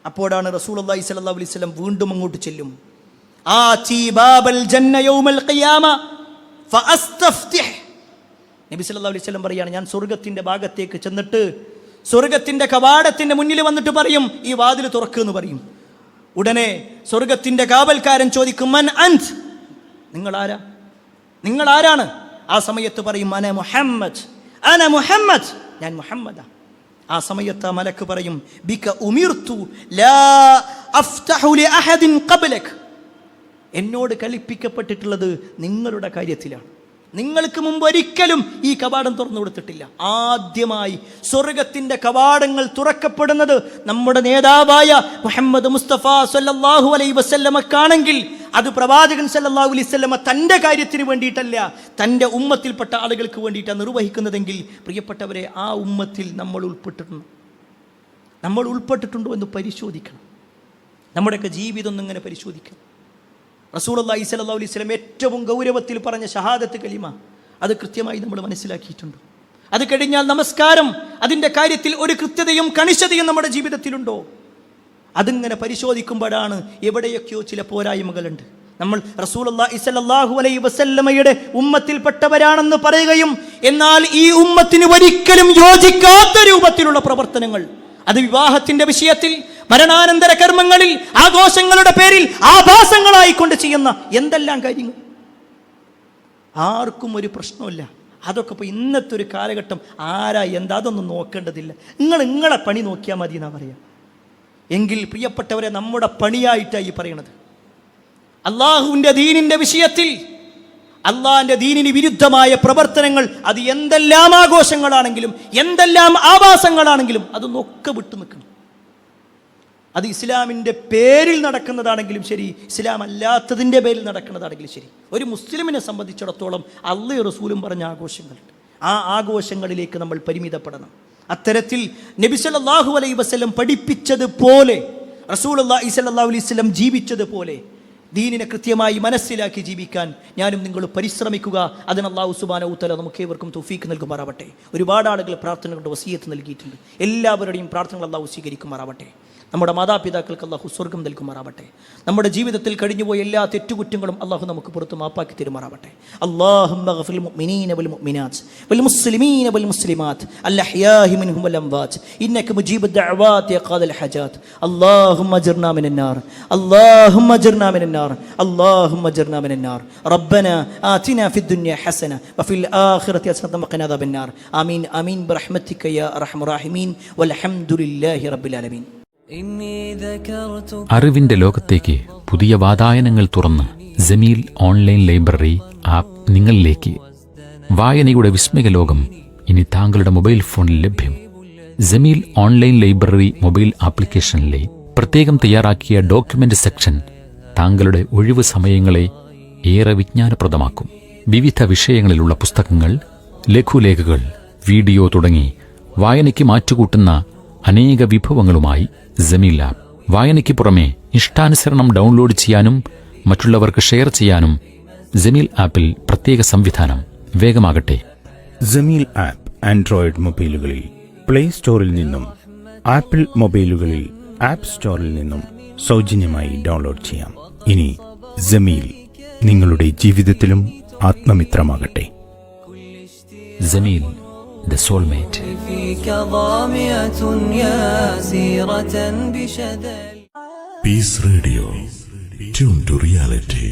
അപ്പോഴാണ് റസൂലുള്ളാഹി സ്വല്ലല്ലാഹു അലൈഹി വസല്ലം വീണ്ടും അങ്ങോട്ട് ചെല്ലും, ആതി ബാബൽ ജന്ന യൗമൽ ഖിയാമ ഫഅസ്തഫ്തിഹ്. നബി സല്ലല്ലാഹു അലൈഹി വസല്ലം പറയാണ്, ഞാൻ സ്വർഗത്തിൻ്റെ ഭാഗത്തേക്ക് ചെന്നിട്ട് സ്വർഗത്തിൻ്റെ കവാടത്തിൻ്റെ മുന്നിൽ വന്നിട്ട് പറയും, ഈ വാതിൽ തുറക്കുമെന്ന് പറയും. ഉടനെ സ്വർഗത്തിൻ്റെ കാവൽക്കാരൻ ചോദിക്കും, മൻ അൻത്, നിങ്ങളാരാ, നിങ്ങളാരാണ്? ആ സമയത്ത് പറയും, അന മുഹമ്മദ്, അന മുഹമ്മദ്, ഞാൻ മുഹമ്മദാ. ആ സമയത്ത് ആ മലക്ക് പറയും, ബിക ഉമിർതു ലാ അഫ്തഹു ലി അഹദിൻ ഖബ്ലക്, എന്നോട് കൽപ്പിക്കപ്പെട്ടിട്ടുള്ളത് നിങ്ങളുടെ കാര്യത്തിലാണ്, നിങ്ങൾക്ക് മുമ്പ് ഒരിക്കലും ഈ കവാടം തുറന്നു കൊടുത്തിട്ടില്ല. ആദ്യമായി സ്വർഗത്തിൻ്റെ കവാടങ്ങൾ തുറക്കപ്പെടുന്നത് നമ്മുടെ നേതാവായ മുഹമ്മദ് മുസ്തഫ സല്ലല്ലാഹു അലൈഹി വസല്ലമക്കാണെങ്കിൽ അത് പ്രവാചകൻ സല്ലല്ലാഹു അലൈഹി വസല്ലമ തൻ്റെ കാര്യത്തിന് വേണ്ടിയിട്ടല്ല, തൻ്റെ ഉമ്മത്തിൽപ്പെട്ട ആളുകൾക്ക് വേണ്ടിയിട്ടാണ് നിർവഹിക്കുന്നതെങ്കിൽ പ്രിയപ്പെട്ടവരെ, ആ ഉമ്മത്തിൽ നമ്മൾ ഉൾപ്പെട്ടിട്ടുണ്ടോ എന്ന് പരിശോധിക്കണം. നമ്മുടെയൊക്കെ ജീവിതം ഒന്നിങ്ങനെ പരിശോധിക്കണം. റസൂലുള്ളാഹി സ്വല്ലല്ലാഹു അലൈഹി വസല്ലം ഏറ്റവും ഗൗരവത്തിൽ പറഞ്ഞ ഷഹാദത്ത് കലിമ അത് കൃത്യമായി നമ്മൾ മനസ്സിലാക്കിയിട്ടുണ്ടോ? അത് കഴിഞ്ഞാൽ നമസ്കാരം, അതിൻ്റെ കാര്യത്തിൽ ഒരു കൃത്യതയും കണിശതയും നമ്മുടെ ജീവിതത്തിലുണ്ടോ? അതിങ്ങനെ പരിശോധിക്കുമ്പോഴാണ് എവിടെയൊക്കെയോ ചില പോരായ്മകളുണ്ട്. നമ്മൾ റസൂലുള്ളാഹി സ്വല്ലല്ലാഹു അലൈഹി വസല്ലമയുടെ ഉമ്മത്തിൽപ്പെട്ടവരാണെന്ന് പറയുകയും എന്നാൽ ഈ ഉമ്മത്തിന് ഒരിക്കലും യോജിക്കാത്ത രൂപത്തിലുള്ള പ്രവർത്തനങ്ങൾ, അത് വിവാഹത്തിൻ്റെ വിഷയത്തിൽ, മരണാനന്തര കർമ്മങ്ങളിൽ, ആഘോഷങ്ങളുടെ പേരിൽ ആഭാസങ്ങളായിക്കൊണ്ട് ചെയ്യുന്ന എന്തെല്ലാം കാര്യങ്ങൾ, ആർക്കും ഒരു പ്രശ്നമില്ല. അതൊക്കെ ഇപ്പോൾ ഇന്നത്തെ ഒരു കാലഘട്ടം ആരാ എന്താ അതൊന്നും നോക്കേണ്ടതില്ല, നിങ്ങളെ പണി നോക്കിയാൽ മതി എന്നാ പറയാം. എങ്കിൽ പ്രിയപ്പെട്ടവരെ, നമ്മുടെ പണിയായിട്ടായി പറയണത് അള്ളാഹുവിൻ്റെ ദീനിൻ്റെ വിഷയത്തിൽ അള്ളാഹിൻ്റെ ദീനിന് വിരുദ്ധമായ പ്രവർത്തനങ്ങൾ, അത് എന്തെല്ലാം ആഘോഷങ്ങളാണെങ്കിലും എന്തെല്ലാം ആഭാസങ്ങളാണെങ്കിലും അതൊന്നൊക്കെ വിട്ടു നിൽക്കണം. അത് ഇസ്ലാമിൻ്റെ പേരിൽ നടക്കുന്നതാണെങ്കിലും ശരി, ഇസ്ലാം അല്ലാത്തതിൻ്റെ പേരിൽ നടക്കുന്നതാണെങ്കിലും ശരി, ഒരു മുസ്ലിമിനെ സംബന്ധിച്ചിടത്തോളം അള്ളയും റസൂലും പറഞ്ഞ ആഘോഷങ്ങളുണ്ട്. ആ ആഘോഷങ്ങളിലേക്ക് നമ്മൾ പരിമിതപ്പെടണം. അത്തരത്തിൽ നബി സല്ലല്ലാഹു അലൈഹി വസല്ലം പഠിപ്പിച്ചതുപോലെ, റസൂലുള്ളാഹി സ്വല്ലല്ലാഹു അലൈഹി വസല്ലം ജീവിച്ചതുപോലെ ദീനിനെ കൃത്യമായി മനസ്സിലാക്കി ജീവിക്കാൻ ഞാനും നിങ്ങൾ പരിശ്രമിക്കുക. അതിന് അല്ലാഹു സുബ്ഹാനഹു വ തആല നമുക്ക് ഏവർക്കും തൗഫീഖ് നൽകുമാറാവട്ടെ. ഒരുപാട് ആളുകൾ പ്രാർത്ഥന കൊണ്ട് വസിയത്ത് നൽകിയിട്ടുണ്ട്. എല്ലാവരുടെയും പ്രാർത്ഥനകൾ അല്ലാഹു സ്വീകരിക്കുമാറാവട്ടെ. നമ്മുടെ മാതാപിതാക്കൾക്ക് അല്ലാഹു സ്വർഗം നൽകുമാറാവട്ടെ. നമ്മുടെ ജീവിതത്തിൽ കഴിഞ്ഞുപോയ എല്ലാ തെറ്റുകുറ്റങ്ങളും അല്ലാഹു നമുക്ക് പുറത്ത് മാപ്പാക്കി തരുമാറാവട്ടെ. അല്ലാഹുമ്മ ഗഫിൽ മുഅ്മിനീന വൽ മുഅ്മിനാത്ത് വൽ മുസ്ലിമീന വൽ മുസ്ലിമാത്ത് അൽ അഹ്യാഇ മിൻഹും വൽ അംവാത്ത് ഇന്നക മുജീബുദ് ദഅവാത് യാ ഖാദിൽ ഹജാത്ത്. അല്ലാഹുമ്മ അജ്ർനാ മിനൻ നാർ, അല്ലാഹുമ്മ അജ്ർനാ മിനൻ നാർ, അല്ലാഹുമ്മ അജ്ർനാ മിനൻ നാർ. റബ്ബനാ ആതിനാ ഫിദ് ദുനിയ ഹസന വഫിൽ ആഖിറതി ഹസനത വഖിനാ അദാബൻ നാർ. ആമീൻ ആമീൻ ബിറഹ്മതിക യാ അർഹമർ റഹീമീൻ വൽഹംദുലില്ലാഹി റബ്ബിൽ ആലമീൻ. അറിവിന്റെ ലോകത്തേക്ക് പുതിയ വാതായനങ്ങൾ തുറന്ന് ജമീൽ ഓൺലൈൻ ലൈബ്രറി ആപ്പ് നിങ്ങളിലേക്ക്. വായനയുടെ വിസ്മയ ലോകം ഇനി താങ്കളുടെ മൊബൈൽ ഫോണിൽ ലഭ്യം. ജമീൽ ഓൺലൈൻ ലൈബ്രറി മൊബൈൽ ആപ്ലിക്കേഷനിലെ പ്രത്യേകം തയ്യാറാക്കിയ ഡോക്യുമെന്റ് സെക്ഷൻ താങ്കളുടെ ഒഴിവ് സമയങ്ങളെ ഏറെ വിജ്ഞാനപ്രദമാക്കും. വിവിധ വിഷയങ്ങളിലുള്ള പുസ്തകങ്ങൾ, ലഘുലേഖകൾ, വീഡിയോ തുടങ്ങി വായനയ്ക്ക് മാറ്റുകൂട്ടുന്ന അനേക വിഭവങ്ങളുമായി ജമീൽ ആപ്പ്. വായനയ്ക്ക് പുറമെ ഇഷ്ടാനുസരണം ഡൗൺലോഡ് ചെയ്യാനും മറ്റുള്ളവർക്ക് ഷെയർ ചെയ്യാനും ജമീൽ ആപ്പിൽ പ്രത്യേക സംവിധാനം. വേഗമാകട്ടെ. ജമീൽ ആപ്പ് ആൻഡ്രോയിഡ് മൊബൈലുകളിൽ പ്ലേ സ്റ്റോറിൽ നിന്നും ആപ്പിൾ മൊബൈലുകളിൽ ആപ്പ് സ്റ്റോറിൽ നിന്നും സൗജന്യമായി ഡൗൺലോഡ് ചെയ്യാം. ഇനി ജമീൽ നിങ്ങളുടെ ജീവിതത്തിലും ആത്മമിത്രമാകട്ടെ. Jameel, the soulmate. Peace Radio, tune to reality.